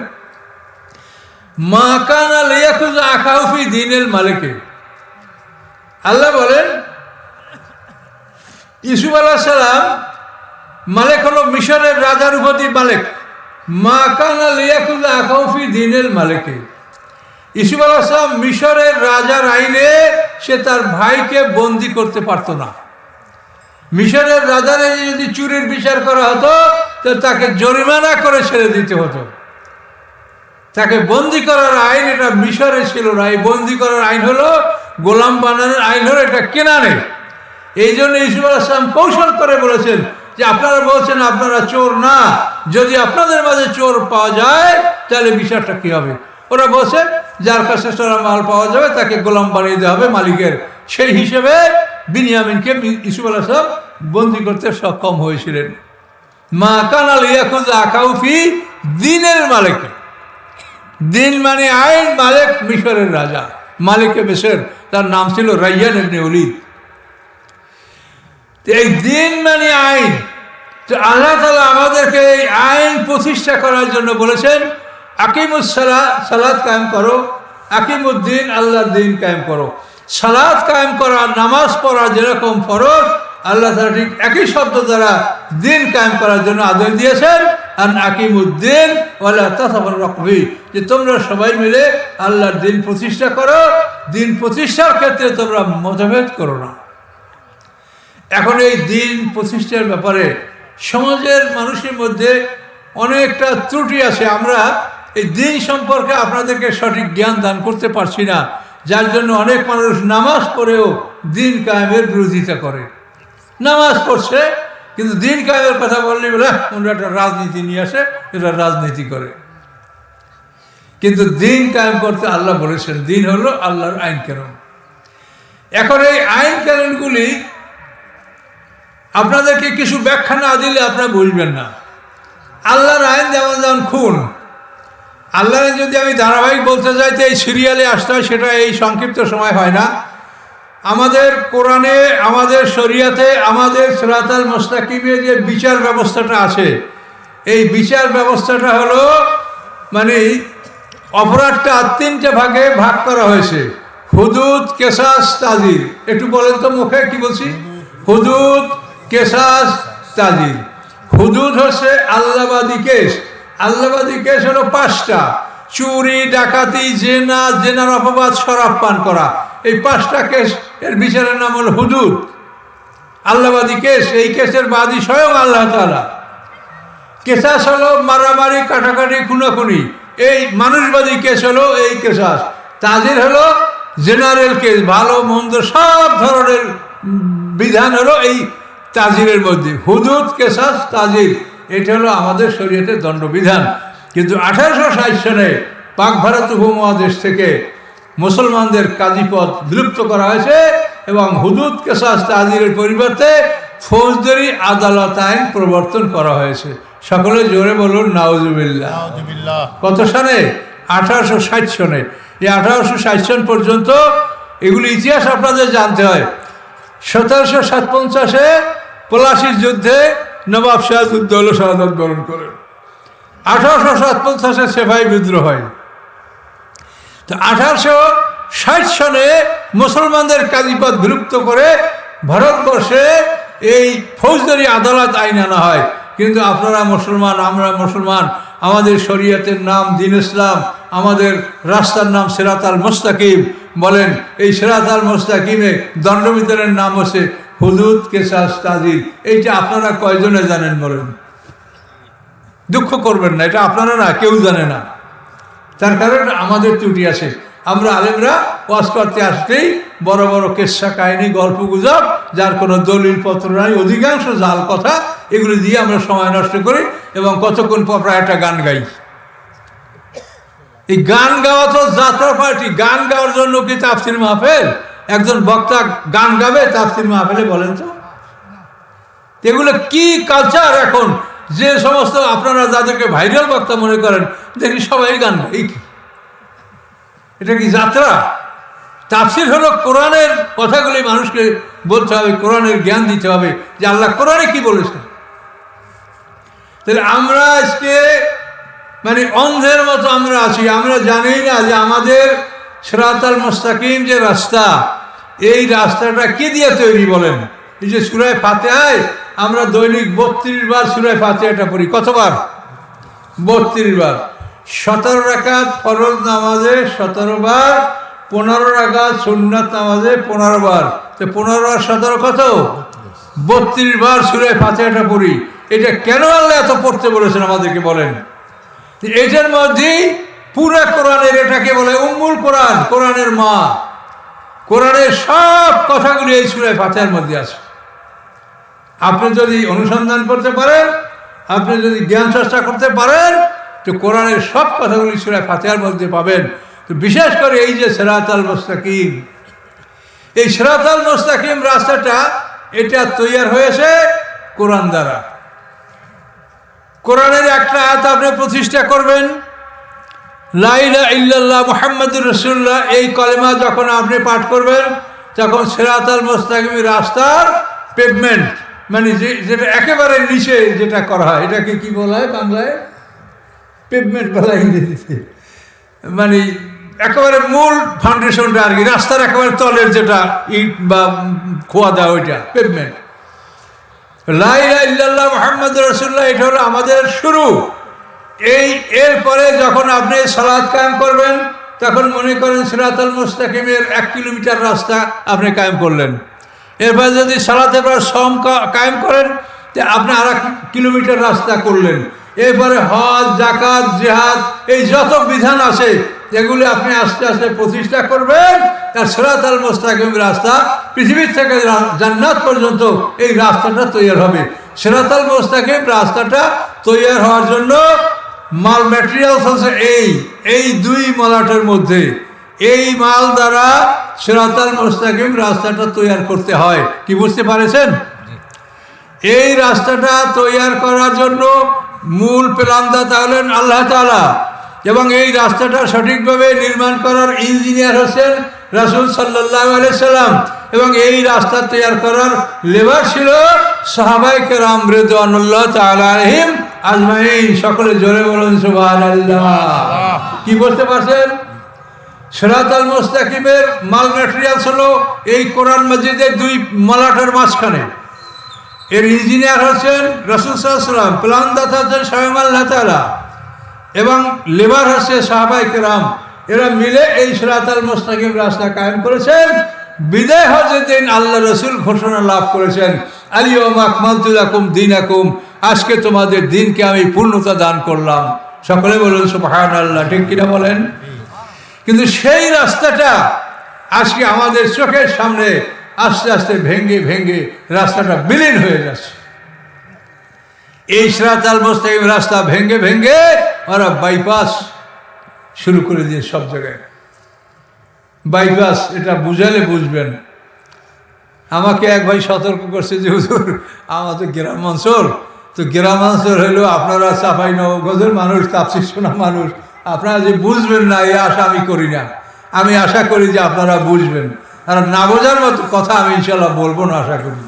মা কানা লিয়াখুযা আখাহু ফি দীনিল মালিকি। আল্লাহ বলেন ইউসুফ আলাইহিস সালাম মালেক হলো মিশরের রাজার উপাধি মালেক। মা কানা লিয়াকুল্লা আকাউফি দিনের মালেকে। ইউসুফ আলাইহিস সালাম মিশরের রাজার আইনে সে তার ভাইকে বন্দি করতে পারত না। মিশরের রাজার যদি চুরির বিচার করা হতো তো তাকে জরিমানা করে ছেড়ে দিতে হতো। তাকে বন্দি করার আইন এটা মিশরে ছিল না। এই বন্দি করার আইন হলো, গোলাম বানানোর আইন হলো এটা কেনানে। এই জন্য ইউসুফ আলাইহিস সালাম কৌশল করে বলেছেন যে আপনারা বলছেন আপনারা চোর না, যদি আপনাদের মাঝে চোর পাওয়া যায় তাহলে বিচারটা কি হবে? ওরা বলছে যার কাছে চোরা মাল পাওয়া যাবে তাকে গোলাম বানিয়ে দেওয়া হবে মালিকের। সেই হিসেবে বিনিয়ামিনকে ইউসুফ আলাইহিস সালাম বন্দি করতে সক্ষম হয়েছিলেন। মা কানা লিয়াকুযা আকাউফি দিনের মালিক। দিন মানে আইন, মালিক মিশরের রাজা, মালিকে মিশর, তার নাম ছিল রাইয়ান ইবনে ওলীদ। এই দিন মানে আইন। তো আল্লাহ তাআলা আমাদেরকে এই আইন প্রতিষ্ঠা করার জন্য বলেছেন আকিমুস সালাত কায়েম করো, আকিমুদ্দিন, আল্লাহর দিন কায়েম করো। সালাত কায়েম করা, নামাজ পড়া যেরকম ফরজ, আল্লাহ তাআলা ঠিক একই শব্দ দ্বারা দিন কায়েম করার জন্য আদেশ দিয়েছেন আন আকিমুদ্দিন ওয়ালা তাতাফাররাকু ফি, যে তোমরা সবাই মিলে আল্লাহর দিন প্রতিষ্ঠা করো, দিন প্রতিষ্ঠার ক্ষেত্রে তোমরা মতভেদ করো না। এখন এই দিন প্রতিষ্ঠার ব্যাপারে সমাজের মানুষের মধ্যে অনেকটা ত্রুটি আছে। আমরা এই দিন সম্পর্কে আপনাদেরকে সঠিক জ্ঞান দান করতে পারছি না, যার জন্য অনেক মানুষ নামাজ পড়েও দিন কায়েমের বিরোধিতা করে। নামাজ পড়ছে কিন্তু দিন কায়েমের কথা বললে বলে ওরা একটা রাজনীতি নিয়ে আসে, এটা রাজনীতি করে। কিন্তু দিন কায়েম করতে আল্লাহ বলেছেন, দিন হলো আল্লাহর আইন কানুন। এখন এই আইন কানুনগুলি আপনাদেরকে কিছু ব্যাখ্যা না দিলে আপনারা বুঝবেন না। আল্লাহর আইন যেমন যেমন খুন, আল্লাহর আইন যদি আমি ধারাবাহিক বলতে যাই তো এই সিরিয়ালে আসতে হয়, সেটা এই সংক্ষিপ্ত সময় হয় না। আমাদের কোরআনে, আমাদের শরিয়াতে, আমাদের সিরাতাল মুস্তাকিমে যে বিচার ব্যবস্থাটা আছে, এই বিচার ব্যবস্থাটা হলো মানে অপরাধটা 3টে ভাগে ভাগ করা হয়েছে। হুদুদ, কেসাস, তাজির। একটু বলেন তো মুখে কি বলছি? হুদুদ, কেসাস, তাজির। হুদুদ হচ্ছে আল্লাহবাদী কেস। আল্লাহবাদী কেস হলো 5টা: চুরি, ডাকাতি, জেনা, জেনার অপবাদ, শরাব পান করা। এই 5টা কেস এর বিচারের নাম হলো হুদুদ, আল্লাহবাদী কেস। এই কেসের বাদী স্বয়ং আল্লাহ তাআলা। কেসাস হলো মারামারি, কাটাকাটি, খুনাখুনি। এই মানুষবাদী কেস হলো এই কেসাস। তাজির হলো জেনারেল কেস, ভালো মন্দ সব ধরনের বিধান হলো এই তাজিরের মধ্যে। হুদুদ, কেসাস, তাজির, এটা হলো আমাদের শরীয়তের দণ্ডবিধান। কিন্তু 1860 সনে পাক ভারত উপমহাদেশ থেকে মুসলমানদের কাজীপদ বিলুপ্ত করা হয়েছে এবং হুদুদ, কেসাস, তাজিরের পরিবর্তে ফৌজদারি আদালত আইন প্রবর্তন করা হয়েছে। সকলে জোরে বলুন নাউজুবিল্লাহ। কত সনে? 1860 সনে। এই 1860 সন পর্যন্ত এগুলি ইতিহাস আপনাদের জানতে হয়। 1757-এ পলাশির যুদ্ধে নবাব সিরাজউদ্দৌলা শাহাদাত বরণ করেন। 1857-এ সেফাই বিদ্রোহ হয়। তো 1860 সনে মুসলমানদের কাজীপদ বিলুপ্ত করে ভারতবর্ষে এই ফৌজদারি আদালত আইন আনা হয়। কিন্তু আপনারা মুসলমান, আমরা মুসলমান, আমাদের শরীয়তের নাম দ্বীন ইসলাম, আমাদের রাস্তার নাম সিরাতাল মুস্তাকিম। বলেন এই সিরাতাল মুস্তাকিমে দণ্ডবিধানের নাম হচ্ছে হুদুদ, কেসাস, তাজির। এইটা আপনারা কয়জনে জানেন বলেন? দুঃখ করবেন না, এটা আপনারা না, কেউ জানে না। তার কারণ আমাদের ত্রুটি আছে। আমরা আলেমরা ওয়াজ করতে আসতেই বড় বড় কেসা কাহিনী, গল্প গুজব, যার কোনো দলিল পত্র নাই, অধিকাংশ জাল কথা, এগুলি দিয়ে আমরা সময় নষ্ট করি এবং কতক্ষণ পর প্রায় একটা গান গাই। এই গান গাওয়া তো যাত্রা পার্টি। গান গাওয়ার জন্য কি তাফসির মাহফিল? একজন বক্তা গান গাবে তাফসির মাহফিলে? বলেন তো এগুলো কি কালচার? এখন যে সমস্ত আপনারা যাদেরকে ভাইরাল বক্তা মনে করেন, দেখি সবাই গান গায়। এটা কি যাত্রা? তাফসির হলো কোরআনের কথাগুলি মানুষকে বলতে হবে, কোরআনের জ্ঞান দিতে হবে যে আল্লাহ কোরআনে কি বলেছেন। তাহলে আমরা আজকে মানে অন্ধের মতো আমরা আছি। আমরা জানি না যে আমাদের সিরাতাল মুস্তাকিম যে রাস্তা, এই রাস্তাটা কি দিয়ে তৈরি বলেন? এই যে সূরা ফাতিহায় আমরা দৈনিক 32 বার সূরা ফাতিহাটা পড়ি। কতবার? 32 বার। 17 রাকাত ফরজ নামাজে 17 বার, 15 রাকাত সুন্নাত নামাজে 15 বার। তো 15 আর 17 কত? 32 বার সূরা ফাতিহাটা পড়ি। এটা কেন আল্লাহ এত পড়তে বলেছেন আমাদেরকে বলেন? এটার মধ্যেই পুরা কোরআনের, এটাকে বলে উম্মুল কোরআন, কোরআনের মা। কোরআনের সব কথাগুলি এই সূরা ফাতিহার মধ্যে আছে। আপনি যদি অনুসন্ধান করতে পারেন, আপনি যদি জ্ঞান চর্চা করতে পারেন, তো কোরআনের সব কথাগুলি সূরা ফাতিহার মধ্যে পাবেন। তো বিশেষ করে এই যে সিরাতাল মুস্তাকিম, এই সিরাতাল মুস্তাকিম রাস্তাটা এটা তৈরি হয়েছে কোরআন দ্বারা। কোরআনের একটা আয়াত আপনি প্রতিষ্ঠা করবেন, লা ইলাহা ইল্লাল্লাহ মুহাম্মাদুর রাসূলুল্লাহ, এই কলেমা যখন আপনি পাঠ করবেন, তখন সিরাতাল মুস্তাকিম রাস্তার পেভমেন্ট, মানে যেটা একেবারে নিচে যেটা করা হয়, এটাকে কি বলা হয় বাংলায়? পেভমেন্ট বলা ইংরেজিতে। মানে একেবারে মূল ফাউন্ডেশনটা আর কি, রাস্তার একেবারে তলের যেটা ইট বা খোয়া দেওয়া, ওইটা পেভমেন্ট। লা ইলাহা ইল্লাল্লাহ মুহাম্মাদুর রাসূলুল্লাহ, এটা হলো আমাদের শুরু। এরপরে যখন আপনি সালাত কায়েম করবেন, তখন মনে করেন সিরাতাল মুস্তাকিমের 1 কিলোমিটার রাস্তা আপনি কায়েম করলেন। এরপরে যদি সালাতের পর সম কায়েম করেন, আপনি আর 1 কিলোমিটার রাস্তা করলেন। এরপরে হজ, যাকাত, জিহাদ, এই যত বিধান আছে এগুলি আপনি আস্তে আস্তে প্রতিষ্ঠা করবেন। আর সিরাতাল মুস্তাকিম রাস্তা, পৃথিবীর থেকে জান্নাত পর্যন্ত এই রাস্তাটা তৈরি হবে। সিরাতাল মুস্তাকিম রাস্তাটা তৈরি হওয়ার জন্য মাল ম্যাটেরিয়ালস আছে এই 2 মলাটের মধ্যে। এই মাল দ্বারা সিরাতাল মুস্তাকিম রাস্তাটা তৈরি করতে হয়। কি বুঝতে পারেছেন? এই রাস্তাটা তৈরি করার জন্য মূল প্ল্যানদাতা হলেন আল্লাহ তাআলা, এবং এই রাস্তাটা সঠিকভাবে নির্মাণ করার ইঞ্জিনিয়ার হচ্ছেন রাসূল সাল্লাল্লাহু আলাইহি সাল্লাম, এবং এই রাস্তা তৈরি করার লেবার ছিল সাহাবায়ে কেরাম রিদওয়ানুল্লাহ তাআলা আলাইহিম আজমাইন। সকলে জোরে বলুন সুবহানাল্লাহ। কি বলতে পারছেন? সিরাতাল মুস্তাকিমের মাল ম্যাটেরিয়ালস হলো এই কোরআন মাজিদের 2 মলাটের মাঝখানে। এর ইঞ্জিনিয়ার হচ্ছেন রাসূল সাল্লাল্লাহু আলাইহি সাল্লাম, প্ল্যানদাতা হচ্ছেন স্বয়ং আল্লাহ তাআলা, এবং লেবার হচ্ছে সাহাবায়ে কেরাম। এরা মিলে এই সিরাতাল মুস্তাকিম রাস্তা কায়েম করেছেন। বিদায় হজের দিন আল্লাহ রসুল ঘোষণা লাভ করেছেন, আল-ইয়াওমা আকমালতু লাকুম দীনাকুম, আজকে তোমাদের দিনকে আমি পূর্ণতা দান করলাম। সকলে বলুন সুবহানাল্লাহ। ঠিক কিনা বলেন? কিন্তু সেই রাস্তাটা আজকে আমাদের চোখের সামনে আস্তে আস্তে ভেঙে ভেঙে রাস্তাটা বিলীন হয়ে যাচ্ছে। এই সিরাতাল মুস্তাকিম রাস্তা ভেঙে ভেঙে ওরা বাইপাস শুরু করে দিয়ে সব জায়গায়। বাইপাস, এটা বুঝালে বুঝবেন। আমাকে এক ভাই সতর্ক করছে যে হুজুর, আমাদের গ্রাম অঞ্চল, তো গ্রাম অঞ্চল হইলেও আপনারা চাঁপাইনবাবগঞ্জের মানুষ, তাফসীর শোনা মানুষ, আপনারা যে বুঝবেন না এই আশা আমি করি না। আমি আশা করি যে আপনারা বুঝবেন, আর না বোঝার মতো কথা আমি ইনশাল্লাহ বলবো না, আশা করি।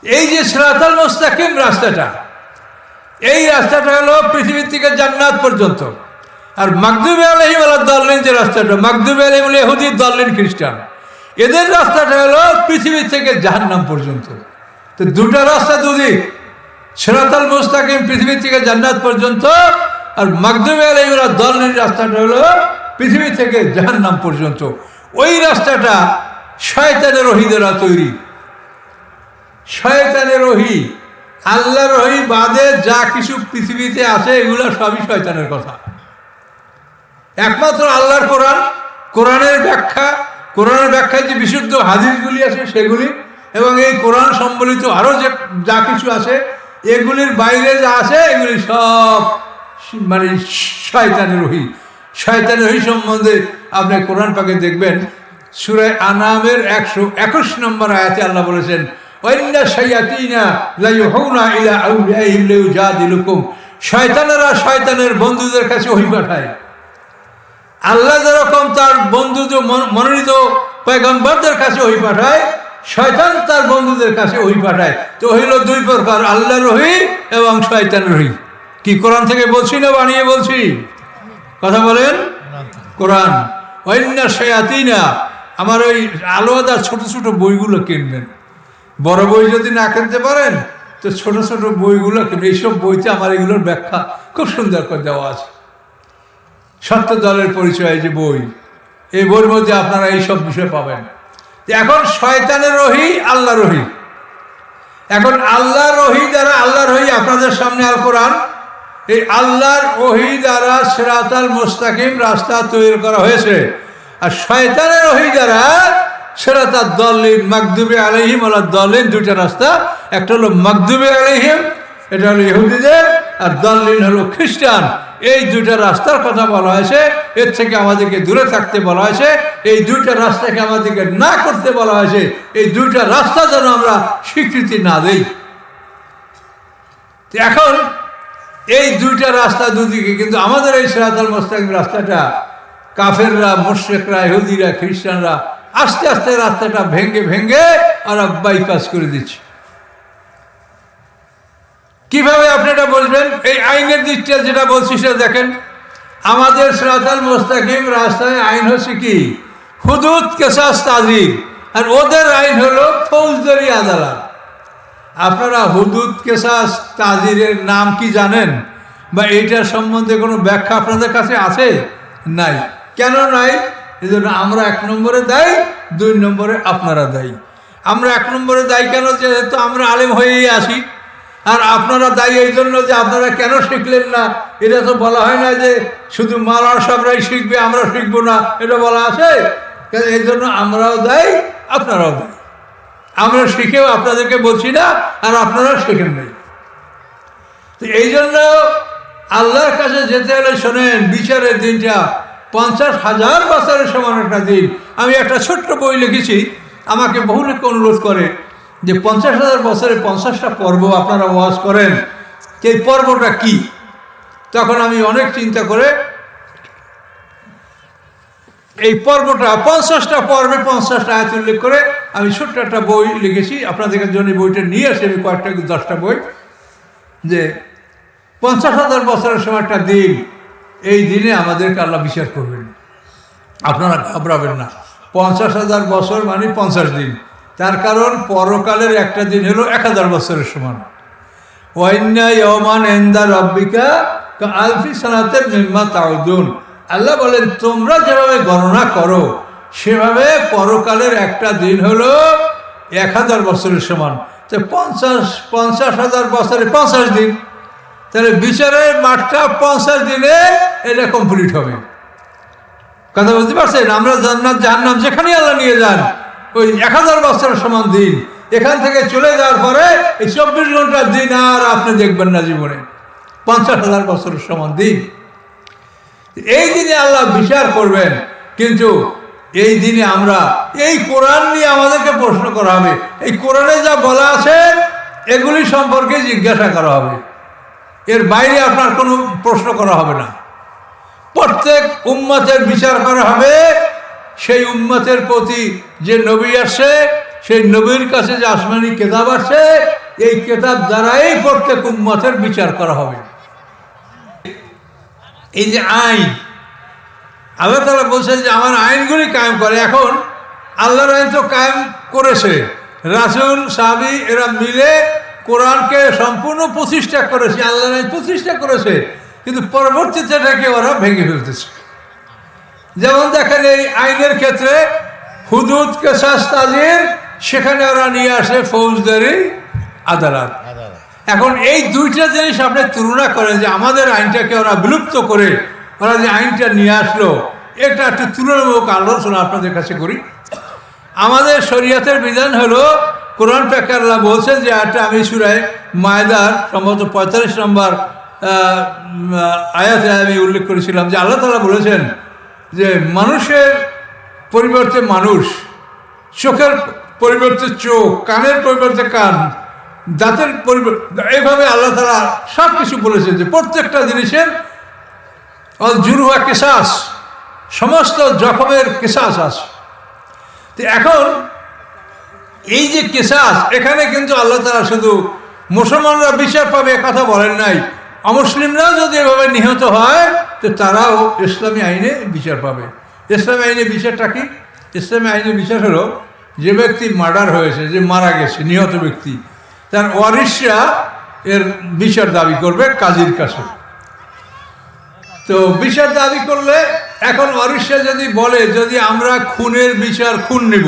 এই যে সিরাতাল মুস্তাকিম রাস্তাটা, এই রাস্তাটা হলো পৃথিবীর থেকে জান্নাত পর্যন্ত। আর মাগদুবি আলাইহিম ওয়ালাদ-দাল্লিন যে রাস্তাটা, মাগদুবি আলাইহিম হলো ইহুদি, দাল্লিন খ্রিস্টান, এদের রাস্তাটা হলো পৃথিবী থেকে জাহান্নাম পর্যন্ত। তো 2টা রাস্তা, 2 দিক। সিরাতাল মুস্তাকিম পৃথিবী থেকে জান্নাত পর্যন্ত, আর মাগদুবি আলাইহিম ওয়ালাদ-দাল্লিন রাস্তাটা হলো পৃথিবী থেকে জাহান্নাম পর্যন্ত। ওই রাস্তাটা শয়তানের ওহী দ্বারা তৈরি। শয়তানের ওহী, আল্লাহর ওহী বাদে যা কিছু পৃথিবীতে আছে এগুলো সবই শয়তানের কথা। একমাত্র আল্লাহর কোরআন, কোরআনের ব্যাখ্যায় যে বিশুদ্ধ হাদিসগুলি আছে সেগুলি, এবং এই কোরআন সম্বলিত আরও যা কিছু আছে, এগুলির বাইরে যা আছে এগুলি সব মানে শয়তানের ওহী। শয়তানের ওহী সম্বন্ধে আপনি কোরআন পাকে দেখবেন, সূরা আনামের 121 নম্বর আয়াতে আল্লাহ বলেছেন, ওয়াইন্না শায়াতিনা লা ইউহুনা ইলা আউলিয়াইহিম লিউজাদিলুকুম, শয়তানেরা শয়তানের বন্ধুদের কাছে ওহী পাঠায়। আল্লাহ যেরকম তার বন্ধুদের মনোনীত পয়গম্বরদের কাছে ওহী পাঠায়, শয়তান তার বন্ধুদের কাছে ওহী পাঠায়। তো হইল 2 প্রকার, আল্লাহর ওহী এবং শয়তানের ওহী। কি কোরআন থেকে বলছি না বানিয়ে বলছি? কথা বলেন। কোরআন। ওয়াইন্না শায়াতিনা, আমার ওই আলাদা ছোট ছোট বইগুলো কিনবেন, বড় বই যদি না কিনতে পারেন তো ছোট ছোট বইগুলো কিনে। এইসব বইতে আমার এগুলোর ব্যাখ্যা খুব সুন্দর করে দেওয়া আছে। সত্য দলের পরিচয় যে বই, এই বইয়ের মধ্যে আপনারা এইসব বিষয় পাবেন। এখন শয়তানের রহি, আল্লাহ রহি। এখন আল্লাহর ওহী দ্বারা, আল্লাহর ওহী আপনাদের সামনে আল কোরআন, এই আল্লাহর ওহী দ্বারা সিরাতাল মুস্তাকিম রাস্তা তৈরি করা হয়েছে। আর শয়তানের ওহী দ্বারা সিরাতাদ দাল্লিন মাগদুবি আলাইহিম ওয়ালা দাল্লিন, দুইটা রাস্তা। একটা হলো মাগদুবি আলাইহিম, এটা হলো ইহুদিদের, আর দাল্লিন হলো খ্রিস্টান। এই দুইটা রাস্তার কথা বলা হয়েছে। এর থেকে আমাদেরকে দূরে থাকতে বলা হয়েছে। এই দুইটা রাস্তাকে আমাদেরকে না করতে বলা হয়েছে। এই দুইটা রাস্তা যেন আমরা স্বীকৃতি না দেই। এখন এই দুইটা রাস্তা দুদিকে, কিন্তু আমাদের এই সিরাতাল মুস্তাকিম রাস্তাটা কাফেররা, মুশরিকরা, ইহুদিরা, খ্রিস্টানরা আস্তে আস্তে রাস্তাটা ভেঙে ভেঙে ওরা বাইপাস করে দিচ্ছে। কিভাবে আপনি এটা বলবেন? এই আইনের দিকটা যেটা বলছি সেটা দেখেন। আমাদের সিরাতাল মুস্তাকিম রাস্তায় আইন হচ্ছে কি? হুদুদ, কিসাস, তাজির। আর ওদের আইন হলো ফৌজদারি আদালত। আপনারা হুদুদ, কিসাস, তাজিরের নাম কি জানেন? বা এইটার সম্বন্ধে কোনো ব্যাখ্যা আপনাদের কাছে আছে? নাই। কেন নাই? এই জন্য আমরা 1 নম্বরে দায়ী, 2 নম্বরে আপনারা দায়ী। আমরা 1 নম্বরে দায়ী কেন? যেহেতু আমরা আলেম হয়েই আসি। আর আপনারা দায়ী এই জন্য যে আপনারা কেন শিখলেন না। এটা তো বলা হয় না যে শুধু মাওলানা সাহেবরাই শিখবে, আমরা শিখবো না, এটা বলা আছে। এই জন্য আমরাও দায়ী, আপনারাও দায়ী। আমরা শিখেও আপনাদেরকে বলছি না, আর আপনারা শেখেন নাই। তো এই জন্য আল্লাহর কাছে যেতে হলে শোনেন, বিচারের দিনটা 50,000 বছরের সমান একটা দিন। আমি একটা ছোট্ট বই লিখেছি। আমাকে বহু লোক অনুরোধ করে যে 50,000 বছরে 50টা পর্ব আপনারা ওয়াজ করেন, এই পর্বটা কি? তখন আমি অনেক চিন্তা করে এই পর্বটা 50টা পর্বে 50টা আয়াত উল্লেখ করে আমি ছোট্ট একটা বই লিখেছি। আপনাদের জন্য বইটা নিয়ে আসি আমি, কয়েকটা 10টা বই। যে 50,000 বছরের সময় একটা দিন, এই দিনে আমাদেরকে আল্লাহ বিচার করবেন। আপনারা ঘাবড়াবেন না। 50,000 বছর মানে 50 দিন। তার কারণ পরকালের একটা দিন হলো 1000 বছরের সমান। ওয়াইন্না ইয়াওমান ইনদা রাব্বিকা কাআলফি সানাতিন মিম্মা তাউদুন। আল্লাহ বলেন তোমরা যেভাবে গণনা করো সেভাবে পরকালের একটা দিন হলো 1000 বছরের সমান। তো 50,000 বছরে 50 দিন, তাহলে বিচারের মাঠটা 50 দিনে এটা কমপ্লিট হবে। কথা বুঝতে পারছেন? আমরা জান্নাত জাহান্নাম যেখানে আল্লাহ নিয়ে যান, ওই 1000 বছরের সমান দিন। এখান থেকে চলে যাওয়ার পরে এই 24 ঘন্টার দিন আর আপনি দেখবেন না জীবনে। 50,000 বছরের সমান দিন। এই দিনে আল্লাহ বিচার করবেন। কিন্তু এই দিনে আমরা এই কোরআন নিয়ে আমাদেরকে প্রশ্ন করা হবে। এই কোরআনে যা বলা আছে এগুলি সম্পর্কে জিজ্ঞাসা করা হবে। এর বাইরে আপনার কোনো প্রশ্ন করা হবে না। প্রত্যেক উম্মতের বিচার করা হবে। সেই উম্মতের প্রতি যে নবী আসে, সেই নবীর কাছে যে আসমানি কেতাব আসে, এই কেতাব দ্বারাই প্রত্যেক উম্মতের বিচার করা হবে। এই যে আইন, আল্লাহ তাআলা বলছেন যে আমার আইনগুলি কায়েম করে। এখন আল্লাহর আইন তো কায়েম করেছে, রাসূল, সাহাবী এরা মিলে কোরআনকে সম্পূর্ণ প্রতিষ্ঠা করেছে। আল্লাহর আইন প্রতিষ্ঠা করেছে, কিন্তু পরবর্তীতে এটাকে ওরা ভেঙে ফেলতেছে। যেমন দেখেন এই আইনের ক্ষেত্রে হুদুদ, কিসাস, তাজির, সেখানে ওরা নিয়ে আসে ফৌজদারি আদালত। এখন এই দুইটা জিনিস আপনি তুলনা করেন যে আমাদের আইনটাকে ওরা বিলুপ্ত করে ওরা যে আইনটা নিয়ে আসলো, এটা একটু তুলনামূলক আলোচনা আপনাদের কাছে করি। আমাদের শরীয়তের বিধান হলো কোরআন পাকে আল্লাহ বলছেন যে একটা আমি সূরা মায়দার সম্ভবত 45 নম্বর আয়াতে আমি উল্লেখ করেছিলাম যে আল্লাহ তাআলা বলেছেন যে মানুষের পরিবর্তে মানুষ, চোখের পরিবর্তে চোখ, কানের পরিবর্তে কান, দাঁতের পরিবর্তে, এইভাবে আল্লাহ তাআলা সব কিছু বলেছেন যে প্রত্যেকটা জিনিসের জুরুহা কিসাস, সমস্ত জখমের কিসাস আছে। তো এখন এই যে কিসাস, এখানে কিন্তু আল্লাহ তাআলা শুধু মুসলমানরা বিচার পাবে কথা বলেন নাই। অমুসলিমরাও যদি এভাবে নিহত হয় তো তারাও ইসলামী আইনে বিচার পাবে। ইসলামী আইনে বিচারটা কি? ইসলামী আইনে বিচার হলো যে ব্যক্তি মার্ডার হয়েছে, যে মারা গেছে, নিহত ব্যক্তি, তার ওয়ারিশরা এর বিচার দাবি করবে কাজীর কাছে। তো বিচার দাবি করলে এখন ওয়ারিশরা যদি বলে, যদি আমরা খুনের বিচার খুন নেব,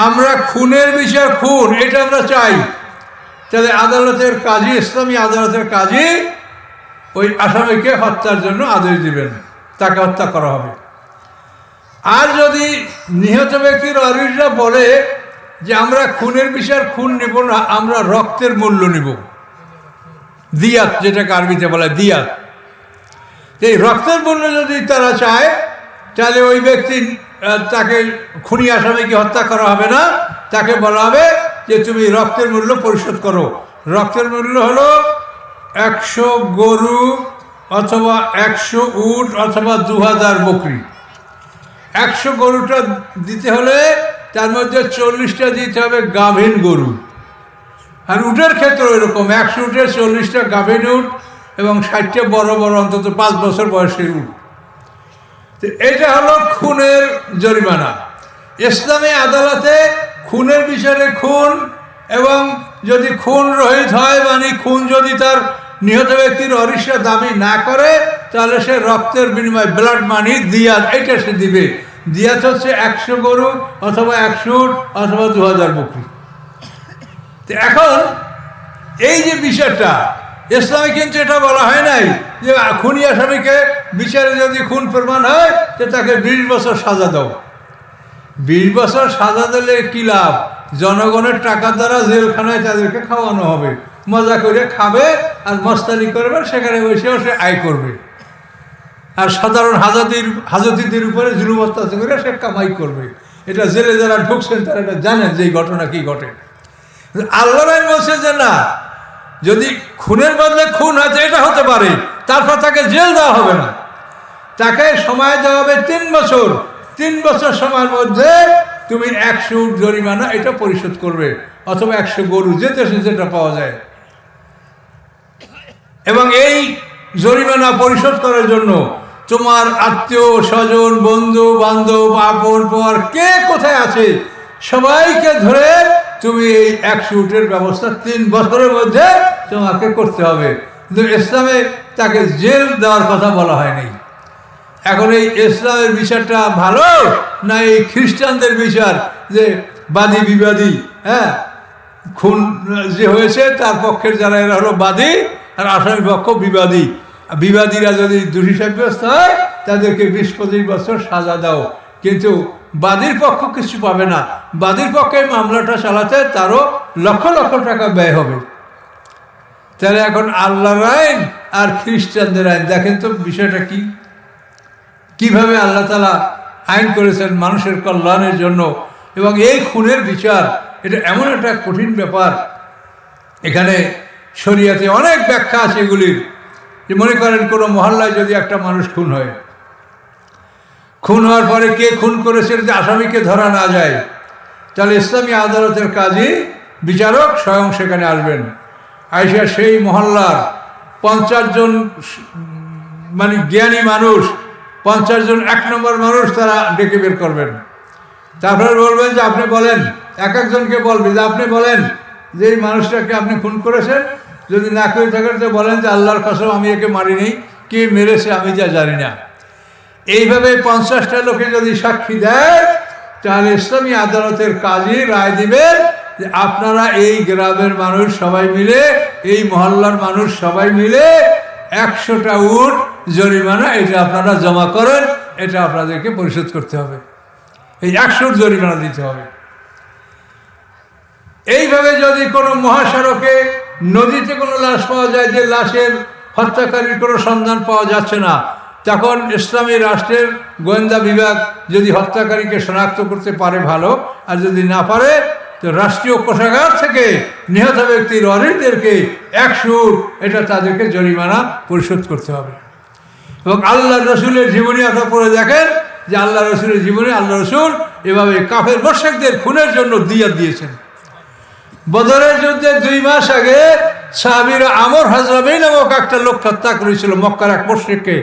আমরা খুনের বিচার খুন এটা আমরা চাই, তাহলে আদালতের কাজী, ইসলামী আদালতের কাজী ওই আসামিকে হত্যার জন্য আদেশ দিবেন, তাকে হত্যা করা হবে। আর যদি নিহত ব্যক্তির ওয়ারিশরা বলে যে আমরা খুনের বিচার খুন নেব না, আমরা রক্তের মূল্য নেব, দিয়াত যেটাকে আরবিতে বলে দিয়াত, এই রক্তের মূল্য যদি তারা চায়, তাহলে ওই ব্যক্তি তাকে খুনি আসামিকে হত্যা করা হবে না, তাকে বলা হবে যে তুমি রক্তের মূল্য পরিশোধ করো। রক্তের মূল্য হলো 100 গরু অথবা 100 উট অথবা 2000 বকরি। 100 গরুটা দিতে হলে তার মধ্যে 40টা দিতে হবে গাভীন গরু। আর উটের ক্ষেত্রে এরকম 100 উটে 40টা গাভীন উট এবং 60টা বড় বড় অন্তত 5 বছর বয়সের উট। তো এটা হলো খুনের জরিমানা। ইসলামী আদালতে খুনের বিচারে খুন, এবং যদি খুন রহিত হয়, মানে খুন যদি তার নিহত ব্যক্তির ওয়ারিশরা দাবি না করে, তাহলে সে রক্তের বিনিময়ে ব্লাড মানি দিয়াত এটা সে দিবে। দিয়াত হচ্ছে 100 গরু অথবা 100 উট অথবা 2000 বকরি। তো এখন এই যে বিষয়টা ইসলামে কিন্তু এটা বলা হয় নাই যে খুনি আসামিকে বিচারে যদি খুন প্রমাণ হয় তো তাকে 20 বছর সাজা দাও। 20 বছর সাজা দিলে কি লাভ? জনগণের টাকা দ্বারা জেলখানায় তাদেরকে খাওয়ানো হবে, মজা করে খাবে আর মস্তানি করবে, সেখানে বসেও সে আয় করবে, আর সাধারণ হাজতিদের উপরে জুলুম অত্যাচার করে সে কামাই করবে। এটা জেলে যারা ঢুকছেন তারা এটা জানেন যে এই ঘটনা কি ঘটে। আল্লাহ বলছে যে না, যদি খুনের বদলে খুন আছে এটা হতে পারে, তারপর তাকে জেল দেওয়া হবে না, তাকে সময় দেওয়া হবে 3 বছর। 3 বছর সময়ের মধ্যে তুমি 100 উট জরিমানা এটা পরিশোধ করবে, অথবা 100 গরু, যেতে যেটা পাওয়া যায়। এবং এই জরিমানা পরিশোধ করার জন্য তোমার আত্মীয় স্বজন, বন্ধু বান্ধব, আপন পর কে কোথায় আছে সবাইকে ধরে তুমি এই 100 উটের ব্যবস্থা 3 বছরের মধ্যে তোমাকে করতে হবে। কিন্তু ইসলামে তাকে জেল দেওয়ার কথা বলা হয়নি। এখন এই ইসলামের বিচারটা ভালো না এই খ্রিস্টানদের বিচার, যে বাদী বিবাদী, হ্যাঁ, খুন যে হয়েছে তার পক্ষের যারা এরা হলো বাদী আর আসামি পক্ষ বিবাদী। বিবাদীরা যদি দোষী সাব্যস্ত হয় তাদেরকে 20-25 বছর সাজা দাও, কিন্তু বাদীর পক্ষ কিছু পাবে না। বাদীর পক্ষে মামলাটা চালাতে তারও লক্ষ লক্ষ টাকা ব্যয় হবে। তাহলে এখন আল্লাহর আইন আর খ্রিস্টানদের আইন, দেখেন তো বিষয়টা কি, কিভাবে আল্লাহ তাআলা আইন করেছেন মানুষের কল্যাণের জন্য। এবং এই খুনের বিচার এটা এমন একটা কঠিন ব্যাপার, এখানে শরিয়াতে অনেক ব্যাখ্যা আছে এগুলির। যে মনে করেন কোনো মহল্লায় যদি একটা মানুষ খুন হয়, খুন হওয়ার পরে কে খুন করেছে যদি আসামিকে ধরা না যায়, তাহলে ইসলামী আদালতের কাজী বিচারক স্বয়ং সেখানে আসবেন। আইসা সেই মহল্লার 50 জন মানে জ্ঞানী মানুষ, 50 জন 1 নম্বর মানুষ তারা ডেকে বের করবেন। তারপরে বলবেন যে আপনি বলেন, এক একজনকে বলবেন যে আপনি বলেন যে এই মানুষটাকে আপনি খুন করেছেন। যদি না করে থাকেন তো বলেন যে আল্লাহর কসম আমি একে মারিনি, কে মেরেছে আমি যা জানি না। এইভাবে 50টা লোকে যদি সাক্ষী দেয়, তাহলে ইসলামী আদালতের কাজী রায় দিবেন যে আপনারা এই গ্রামের মানুষ সবাই মিলে, এই মহল্লার মানুষ সবাই মিলে 100টা উট জরিমানা এটা আপনারা জমা করেন, এটা আপনাদেরকে পরিশোধ করতে হবে, এই 100 উট জরিমানা দিতে হবে। এইভাবে যদি কোনো মহাসড়কে নদীতে কোনো লাশ পাওয়া যায়, যে লাশের হত্যাকারীর কোনো সন্ধান পাওয়া যাচ্ছে না, তখন ইসলামী রাষ্ট্রের গোয়েন্দা বিভাগ যদি হত্যাকারীকে শনাক্ত করতে পারে ভালো, আর যদি না পারে তো রাষ্ট্রীয় কোষাগার থেকে নিহত ব্যক্তির ওয়ারিশদেরকে 100 উট এটা তাদেরকে জরিমানা পরিশোধ করতে হবে। এবং আল্লাহ রসুলের জীবনী আপনারা পড়ে দেখেন যে আল্লাহ রসুলের জীবনে আল্লাহ রসুল এভাবে কাফের মুশরিকদের খুনের জন্য দিয়াত দিয়েছেন। বদরের যুদ্ধে 2 মাস আগে সাহাবীরা আমর হাজরামি নামক একটা লোক হত্যা করেছিল, মক্কার এক মুশরিককে।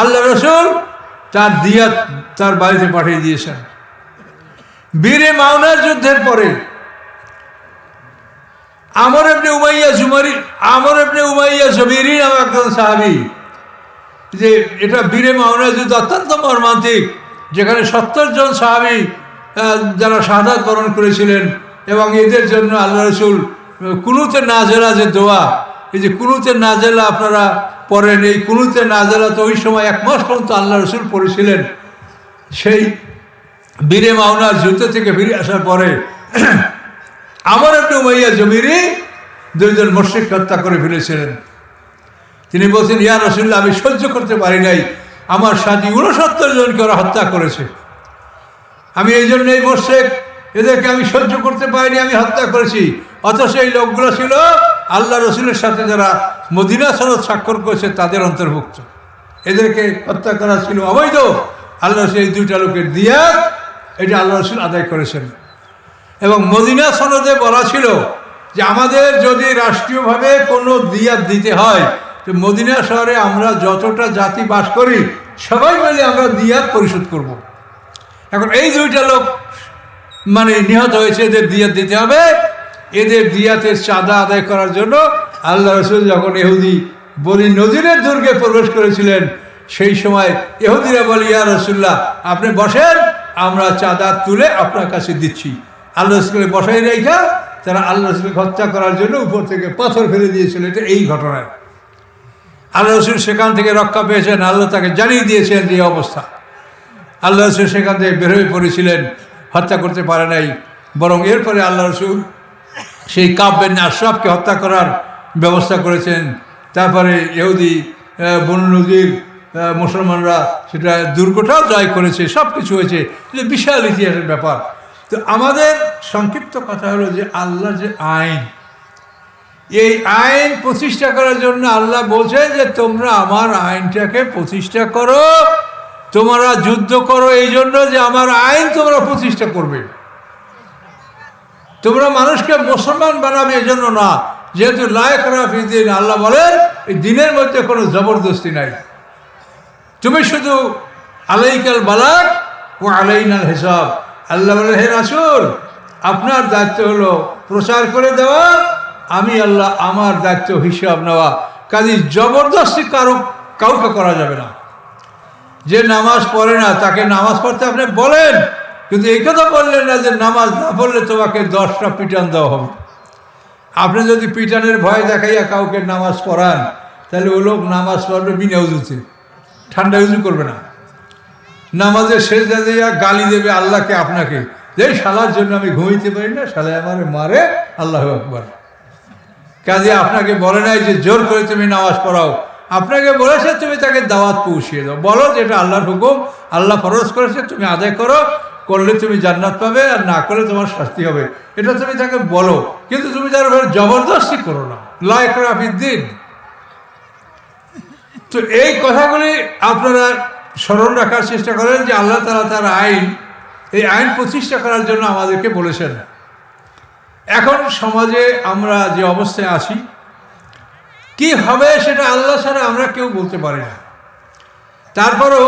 আল্লাহ রসুল তার দিয়াত তার বাড়িতে পাঠিয়ে দিয়েছেন। বীরে মাওনার যুদ্ধের পরে আমর ইবনে উমাইয়া জুবাইরি নামে একজন সাহাবী, যে এটা বীরে মাওনার যুদ্ধ অত্যন্ত মর্মান্তিক, যেখানে 70 জন সাহাবী যারা শাহাদাত বরণ করেছিলেন, এবং এদের জন্য আল্লাহ রসুল কুনুতে নাজেলা যে দোয়া, এই যে কুনুতে নাজেলা আপনারা পড়েন, এই কুনুতে নাজেলা তো ওই সময় 1 মাস পর্যন্ত আল্লাহ রসুল পড়েছিলেন। সেই বীরে মাওনার যুদ্ধ থেকে ফিরে আসার পরে আমর ইবনে উমাইয়া জুবাইরি 2 জন মুশরিক হত্যা করে ফেলেছিলেন। তিনি বলছেন, ইয়া রাসূলুল্লাহ, আমি সহ্য করতে পারি নাই, আমার সাথী 69 জনকে ওরা হত্যা করেছে, আমি এই জন্য এই মুশরিক, এদেরকে আমি সহ্য করতে পারিনি, আমি হত্যা করেছি। অথচ এই লোকগুলো ছিল আল্লাহ রসুলের সাথে যারা মদিনা সনদ স্বাক্ষর করেছে তাদের অন্তর্ভুক্ত, এদেরকে হত্যা করা ছিল অবৈধ। আল্লাহ রসুল এই 2টা লোকের দিয়াত এটা আল্লাহ রসুল আদায় করেছেন। এবং মদিনা সনদে বলা ছিল যে আমাদের যদি রাষ্ট্রীয়ভাবে কোনো দিয়াত দিতে হয়, তো মদিনা শহরে আমরা যতটা জাতি বাস করি সবাই মিলে আমরা দিয়াত পরিশোধ করব। এখন এই 2টা লোক মানে নিহত হয়েছে, এদের দিয়াত দিতে হবে। এদের দিয়াতের চাঁদা আদায় করার জন্য আল্লাহ রসুল যখন ইহুদি বনি নজিরের দুর্গে প্রবেশ করেছিলেন, সেই সময় ইহুদিরা বলে, ইয়া রাসূলুল্লাহ, আপনি বসেন, আমরা চাঁদা তুলে আপনার কাছে দিচ্ছি। আল্লাহ রসুলকে বসাই রেখা তারা আল্লাহ রসুলকে হত্যা করার জন্য উপর থেকে পাথর ফেলে দিয়েছিল। এটা এই ঘটনায় আল্লাহ রসুল সেখান থেকে রক্ষা পেয়েছেন, আল্লাহ তাকে জানিয়ে দিয়েছেন যে অবস্থা। আল্লাহ রসুল সেখান থেকে বের হয়ে পড়েছিলেন, হত্যা করতে পারে নাই, বরং এরপরে আল্লাহ রসুল সেই কাব বিন আশরাফকে হত্যা করার ব্যবস্থা করেছেন। তারপরে ইহুদি বনু নজির মুসলমানরা সেটা দুর্গটাও জয় করেছে, সব কিছু হয়েছে, এটা বিশাল ইতিহাসের ব্যাপার। তো আমাদের সংক্ষিপ্ত কথা হলো যে আল্লাহর যে আইন, এই আইন প্রতিষ্ঠা করার জন্য আল্লাহ বলছে যে তোমরা আমার আইনটাকে প্রতিষ্ঠা করো, তোমরা যুদ্ধ করো এই জন্য যে আমার আইন তোমরা প্রতিষ্ঠা করবে। তোমরা মানুষকে মুসলমান বানাবে এই জন্য না, যেহেতু লা ইকরাহা ফিদ্দিন, আল্লাহ বলেন এই দিনের মধ্যে কোনো জবরদস্তি নাই, তুমি শুধু আলাইকাল বালাগ ও আলাইনাল হিসাব। আল্লাহ বলে, হে রাসূল, আপনার দায়িত্ব হলো প্রচার করে দেওয়া, আমি আল্লাহ আমার দায়িত্ব হিসাব নেওয়া। কাজে জবরদস্তি কাউকে করা যাবে না। যে নামাজ পড়ে না তাকে নামাজ পড়তে আপনি বলেন, কিন্তু এই কথা বললেন না যে নামাজ না পড়লে তোমাকে 10টা পিটান দেওয়া হবে। আপনি যদি পিটানের ভয় দেখাইয়া কাউকে নামাজ পড়ান, তাহলে ও লোক নামাজ পড়বে বিনা উজুতে, ঠান্ডা উজু করবে না, নামাজের সেজদা দিয়া গালি দেবে আল্লাহকে, আপনাকে, যে শালার জন্য আমি ঘুমাইতে পারি না, শালা আমারে মারে, আল্লাহু আকবার। কাজে আপনাকে বলে নাই যে জোর করে তুমি নামাজ পড়াও, আপনাকে বলেছে তুমি তাকে দাওয়াত পৌঁছিয়ে দাও, বলো যে এটা আল্লাহর হুকুম, আল্লাহ ফরজ করেছে, তুমি আদায় করো, করলে তুমি জান্নাত পাবে, আর না করলে তোমার শাস্তি হবে, এটা তুমি তাকে বলো। কিন্তু তুমি তার উপরে জবরদস্তি করো না, লা ইকরাহা ফিদ্দিন। তো এই কথাগুলি আপনারা স্মরণ রাখার চেষ্টা করেন যে আল্লাহ তাআলা তার আইন, এই আইন প্রতিষ্ঠা করার জন্য আমাদেরকে বলেছেন। এখন সমাজে আমরা যে অবস্থায় আছি, কি হবে সেটা আল্লাহ ছাড়া আমরা কেউ বলতে পারি না। তারপরও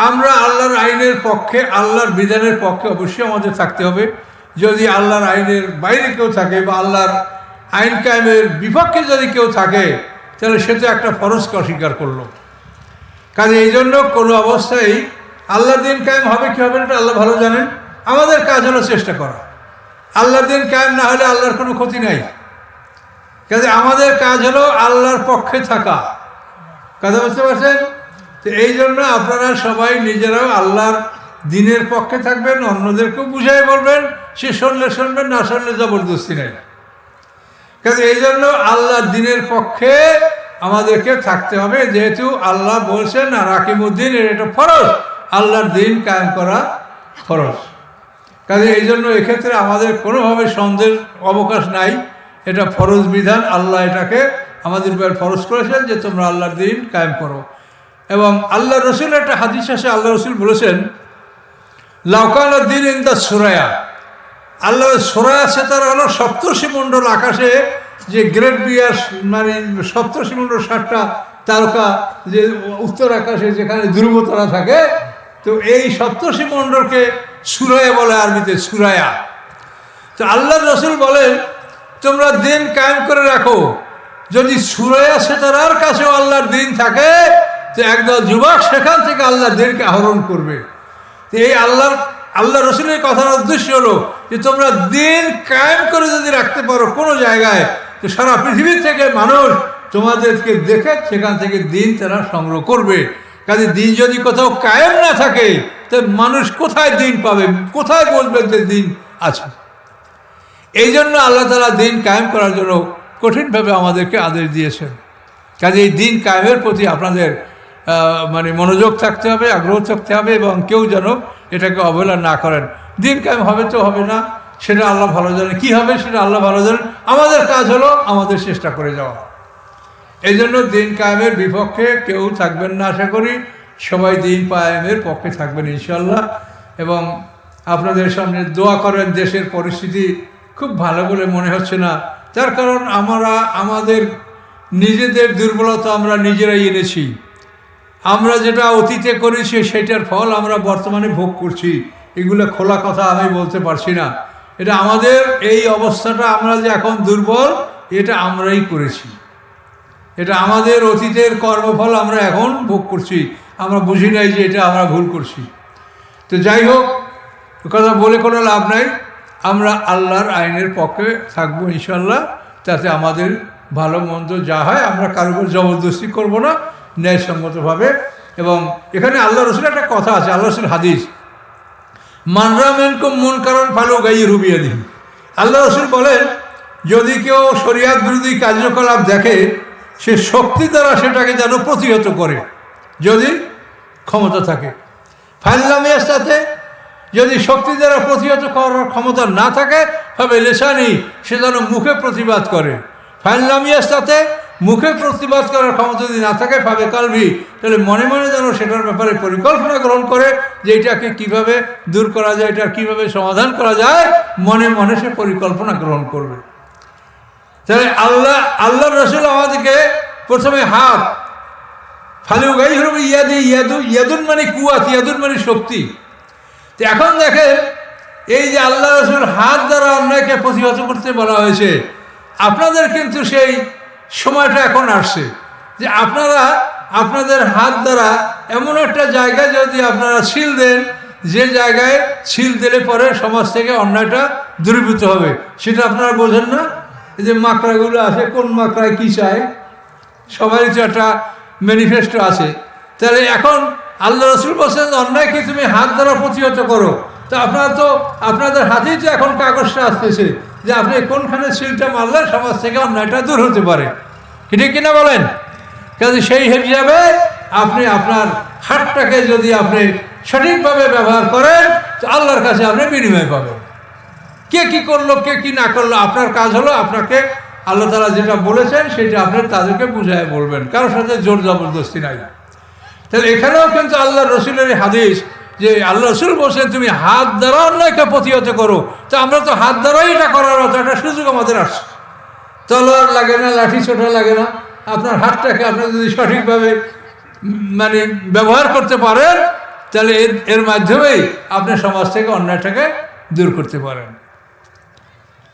আমরা আল্লাহর আইনের পক্ষে, আল্লাহর বিধানের পক্ষে অবশ্যই আমাদের থাকতে হবে। যদি আল্লাহর আইনের বাইরে কেউ থাকে বা আল্লাহর আইন কায়েমের বিপক্ষে যদি কেউ থাকে, তাহলে সে তো একটা ফরজকে অস্বীকার করলো। কাজে এই জন্য কোনো অবস্থায় আল্লাহর দিন কায়েম হবে কি হবে না আল্লাহ ভালো জানেন। আমাদের কাজ হলো চেষ্টা করা। আল্লাহর দিন কায়েম না হলে আল্লাহর কোনো ক্ষতি নাই। কাজে আমাদের কাজ হলো আল্লাহর পক্ষে থাকা। কথা বুঝতে পারছেন? তো এই জন্য আপনারা সবাই নিজেরাও আল্লাহর দিনের পক্ষে থাকবেন, অন্যদেরকেও বুঝাই বলবেন, সে শুনলে শুনবেন, না শুনলে জবরদস্তি নাই। কাজে এই জন্য আল্লাহর দিনের পক্ষে আমাদেরকে থাকতে হবে, যেহেতু আল্লাহ বলছেন আর আকিমুদ্দিন, এটা ফরজ, আল্লাহর দিন কায়েম করা ফরজ। কাজে এই জন্য এক্ষেত্রে আমাদের কোনোভাবে সন্দেহের অবকাশ নাই, এটা ফরজ বিধান, আল্লাহ এটাকে আমাদের উপর ফরজ করেছেন যে তোমরা আল্লাহর দিন কায়েম করো। এবং আল্লাহ রসুল একটা হাদিস আছে, আল্লাহ রসুল বলেছেন লাউকানা দিন ইন দ্য সুরায়া, আল্লাহ সুরায়া সে তার হলো সপ্তর্ষিমণ্ডল আকাশে যে গ্রেট বিয়ার, মানে সপ্তর্ষিমণ্ডল 7টা তারকা যে উত্তর আকাশে যেখানে ধ্রুবতারা থাকে, তো এই সপ্তর্ষিমণ্ডলকে সুরায়া বলে আরবিতে, সুরায়া। তো আল্লাহ রসুল বলেন তোমরা দিন কায়েম করে রাখো। যদি সুরায়া সেতারার কাছেও আল্লাহর দিন থাকে তো একদল যুবক সেখান থেকে আল্লাহর দিনকে আহরণ করবে। তো এই আল্লাহ রসুলের কথার উদ্দেশ্য হলো যে তোমরা দিন কায়েম করে যদি রাখতে পারো কোনো জায়গায়, তো সারা পৃথিবী থেকে মানুষ তোমাদেরকে দেখে সেখান থেকে দিন তারা সংগ্রহ করবে। কাজে দিন যদি কোথাও কায়েম না থাকে তো মানুষ কোথায় দিন পাবে, কোথায় বলবে যে দিন আছে? এই জন্য আল্লাহ তাআলা দিন কায়েম করার জন্য কঠিনভাবে আমাদেরকে আদেশ দিয়েছেন। কাজে এই দিন কায়েমের প্রতি আপনাদের মনোযোগ থাকতে হবে, আগ্রহ থাকতে হবে, এবং কেউ যেন এটাকে অবহেলা না করেন। দিন কায়েম হবে তো হবে না, সেটা আল্লাহ ভালো জানেন। কী হবে সেটা আল্লাহ ভালো জানেন। আমাদের কাজ হলো আমাদের চেষ্টা করে যাওয়া। এই জন্য দিন কায়েমের বিপক্ষে কেউ থাকবেন না, আশা করি সবাই দিন কায়েমের পক্ষে থাকবেন ইনশাআল্লাহ। এবং আপনাদের সামনে দোয়া করেন। দেশের পরিস্থিতি খুব ভালো বলে মনে হচ্ছে না, তার কারণ আমরা আমাদের নিজেদের দুর্বলতা আমরা নিজেরাই এনেছি। আমরা যেটা অতীতে করেছি সেটার ফল আমরা বর্তমানে ভোগ করছি। এগুলো খোলা কথা আমি বলতে পারছি না। এটা আমাদের এই অবস্থাটা, আমরা যে এখন দুর্বল, এটা আমরাই করেছি। এটা আমাদের অতীতের কর্মফল আমরা এখন ভোগ করছি। আমরা বুঝি নাই যে এটা আমরা ভুল করছি। তো যাই হোক, কথা বলে কোনো লাভ নাই। আমরা আল্লাহর আইনের পক্ষে থাকবো ইনশাল্লাহ। তাতে আমাদের ভালো মন্দ যা হয় আমরা কারোর উপর জবরদস্তি করবো না, ন্যায়সঙ্গতভাবে। এবং এখানে আল্লাহ রসুলের একটা কথা আছে, আল্লাহ রসুল হাদিস, মানরা মেনকুম মন কারণ ফালু গাই রুবিয়া দিন। আল্লাহ রসুল বলেন যদি কেউ শরিয়াত বিরোধী কার্যকলাপ দেখে সে শক্তি দ্বারা সেটাকে যেন প্রতিহত করে, যদি ক্ষমতা থাকে। ফাইলামিয়ার সাথে যদি শক্তি দ্বারা প্রতিহত করার ক্ষমতা না থাকে তবে লেসানি, সে যেন মুখে প্রতিবাদ করে। ফাইলামিয়ার সাথে মুখে প্রতিবাদ করার ক্ষমতা যদি না থাকে ভাবে কালবি, তাহলে মনে মনে যেন সেটার ব্যাপারে পরিকল্পনা গ্রহণ করে যে এটাকে কীভাবে দূর করা যায়, এটার কীভাবে সমাধান করা যায়, মনে মনে সে পরিকল্পনা গ্রহণ করবে। তাহলে আল্লাহ রসুল আমাদেরকে প্রথমে হাত, ফালু গাই হরবে ইয়াদি, ইয়াদুন মানে কুয়াত, ইয়াদুন মানে শক্তি। তো এখন দেখেন এই যে আল্লাহ রসুল হাত দ্বারা অন্যায়কে প্রতিহত করতে বলা হয়েছে, আপনাদের কিন্তু সেই সময়টা এখন আসছে যে আপনারা আপনাদের হাত দ্বারা এমন একটা জায়গায় যদি আপনারা সিল দেন, যে জায়গায় সিল দিলে পরে সমাজ থেকে অন্যায়টা দূরীভূত হবে, সেটা আপনারা বোঝেন না। এই যে মাকড়াগুলো আছে, কোন মাকড়ায় কী চায়, সবারই তো একটা ম্যানিফেস্টো আছে। তাহলে এখন আল্লাহ রসুল বলছেন অন্যায়কে তুমি হাত দ্বারা প্রতিহত করো। তো আপনারা তো আপনাদের হাতেই তো এখন কাগজটা আসতেছে যে আপনি কোনখানে সিলটা মারলে সমাজ থেকে অন্যায়টা দূর হতে পারে, ঠিক কিনা বলেন? কাজে সেই হিসাবে আপনি আপনার হাতটাকে যদি আপনি সঠিকভাবে ব্যবহার করেন তো আল্লাহর কাছে আপনি বিনিময় পাবেন। কে কি করলো, কে কি না করলো, আপনার কাজ হলো আপনাকে আল্লাহ তাআলা যেটা বলেছেন সেটা আপনি তাদেরকে বুঝায় বলবেন, কারোর সাথে জোর জবরদস্তি নাই। তাহলে এখানেও কিন্তু আল্লাহ রসুলের হাদিস যে আল্লাহ রসুল বলছেন তুমি হাত দ্বারা অন্যায়কে প্রতিহত করো। তো আমরা তো হাত দ্বারাই এটা করার মতো একটা সুযোগ আমাদের আসছে। তলোয়ার লাগে না, লাঠি ছোটা লাগে না। আপনার হাতটাকে আপনি যদি সঠিকভাবে ব্যবহার করতে পারেন তাহলে এর মাধ্যমেই আপনি সমাজ থেকে অন্যায়টাকে দূর করতে পারেন।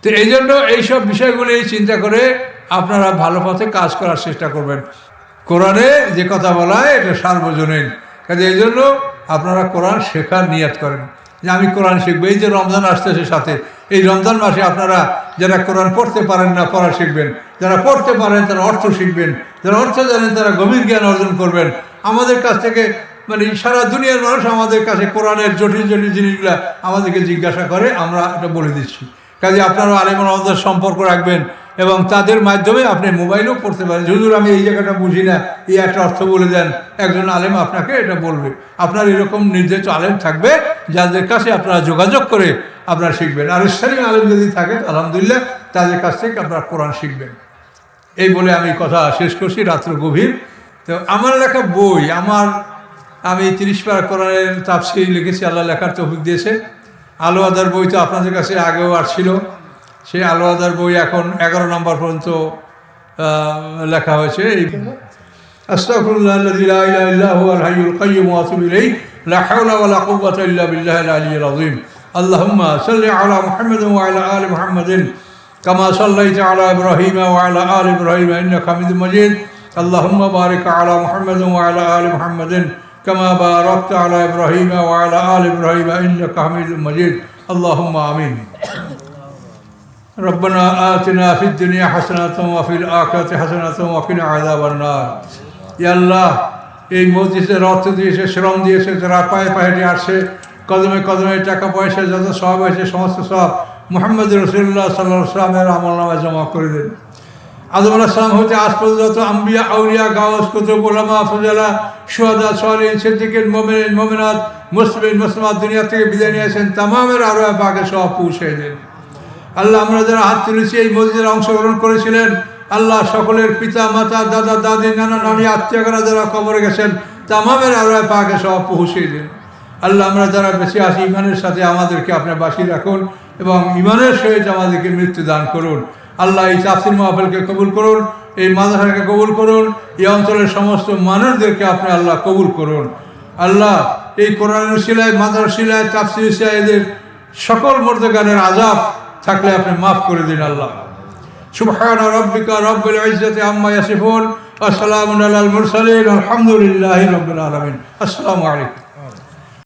তো এই জন্য এইসব বিষয়গুলি চিন্তা করে আপনারা ভালো পথে কাজ করার চেষ্টা করবেন। কোরআনে যে কথা বলা হয় এটা সার্বজনীন। কাজে এই জন্য আপনারা কোরআন শেখার নিয়াত করেন যে আমি কোরআন শিখবো। এই যে রমজান আসতেছে সাথে, এই রমজান মাসে আপনারা যারা কোরআন পড়তে পারেন না পড়া শিখবেন, যারা পড়তে পারেন তারা অর্থ শিখবেন, যারা অর্থ জানেন তারা গভীর জ্ঞান অর্জন করবেন। আমাদের কাছ থেকে সারা দুনিয়ার মানুষ আমাদের কাছে কোরআনের জটিল জটিল জিনিসগুলো আমাদেরকে জিজ্ঞাসা করে, আমরা এটা বলে দিচ্ছি। কাজে আপনারা আলেমরা আমাদের সম্পর্ক রাখবেন এবং তাদের মাধ্যমে আপনি মোবাইলেও পড়তে পারেন। হুজুর আমি এই জায়গাটা বুঝি না, এই একটা অর্থ বলে দেন, একজন আলেম আপনাকে এটা বলবে। আপনার এরকম নির্দিষ্ট আলেম থাকবে যাদের কাছে আপনারা যোগাযোগ করে আপনারা শিখবেন। আর স্থানীয় আলেম যদি থাকে আলহামদুলিল্লাহ তাদের কাছ থেকে আপনারা কোরআন শিখবেন। এই বলে আমি কথা শেষ করছি, রাত্র গভীর। তো আমার লেখা বই, আমি 30 পারা কোরআনের তাফসীর লিখেছি, আল্লাহ লেখার তৌফিক দিয়েছে। আলো আদার বই তো আপনাদের কাছে আগেও আসছিল, সেই আলো আদার বই এখন 11 নম্বর পর্যন্ত লেখা হয়েছে। আস্তাগফিরুল্লাহাল্লাযী লা ইলাহা ইল্লা হুয়াল হাইয়ুল কাইয়্যুম ওয়া আতুবু ইলাইহি লা হাওলা ওয়া লা কুওয়াতা ইল্লা বিল্লাহিল আলিয়্যিল আযীম আল্লাহুম্মা সাল্লি আলা মুহাম্মাদিন ওয়া আলা আলি মুহাম্মাদিন কামা সাল্লাইতা আলা ইব্রাহিম ওয়া আলা আলি ইব্রাহিম ইন্নাকা হামিদুম মাজিদ আল্লাহুম্মা বারিক আলা মুহাম্মাদিন ওয়া আলা আলি মুহাম্মাদিন কামা বারাকতা আলা ইব্রাহিম ওয়া আলা আলি ইব্রাহিম ইন্নাকা হামিদুম মাজিদ আল্লাহুম্মা আমিন ربنا آتنا في الدنيا حسنة وفي الآخرة حسنة وقنا عذاب النار يا الله এই মসজিদের অর্থ দিয়েছে, শ্রম দিয়েছে, যারা পায়ে পায়ে হেঁটে আসছে, কদমে কদমে টাকা পয়সা যত সব হয়েছে সমস্ত সব মুহাম্মদ রাসূলুল্লাহ সাল্লাল্লাহু আলাইহি ওয়াসাল্লামের আমলনামায় জমা করে দেন। আদম আলাইহিস সালাম হতে আজ পর্যন্ত আম্বিয়া, আউলিয়া, গাওস, কুতুব, উলামা, ফুজালা, শুহাদা, সালিহিন, সিদ্দিকিন, মুমিনিন, মুমিনাত, মুসলিমিন, মুসলিমাত দুনিয়া থেকে বিদায় নিয়েছেন, তামামের আরওয়াহ পাকে সব পৌঁছে দেন। আল্লাহ আমরা যারা হাত তুলেছি, এই মসজিদে অংশগ্রহণ করেছিলেন, আল্লাহ সকলের পিতা, মাতা, দাদা, দাদি, নানা, নানি, আত্মীয়রা যারা কবরে গেছেন, তামামের আরওয়াহ পাকে সব পৌঁছে দেন। আল্লাহ আমরা যারা বেঁচে আছি ইমানের সাথে আমাদেরকে আপনার বাঁচিয়ে রাখুন এবং ইমানের সহিত আমাদেরকে মৃত্যু দান করুন। আল্লাহ এই তাফসীর মাহফিলকে কবুল করুন, এই মাদ্রাসাকে কবুল করুন, এই অঞ্চলের সমস্ত মানুষদেরকে আপনি আল্লাহ কবুল করুন। আল্লাহ এই কোরআনের উসিলায়, মাদ্রাসার উসিলায়, তাফসীর উসিলায় এদের সকল মুর্দাগানের আযাব থাকলে আপনি মাফ করে দিন। আল্লাহ সুবহানা রাব্বিকা রাব্বিল ইজ্জাতি আম্মা ইয়াসিফুন ওয়া সালামুন আলাল মুরসালিন আলহামদুলিল্লাহি রাব্বিল আলামিন। আসসালামু আলাইকুম।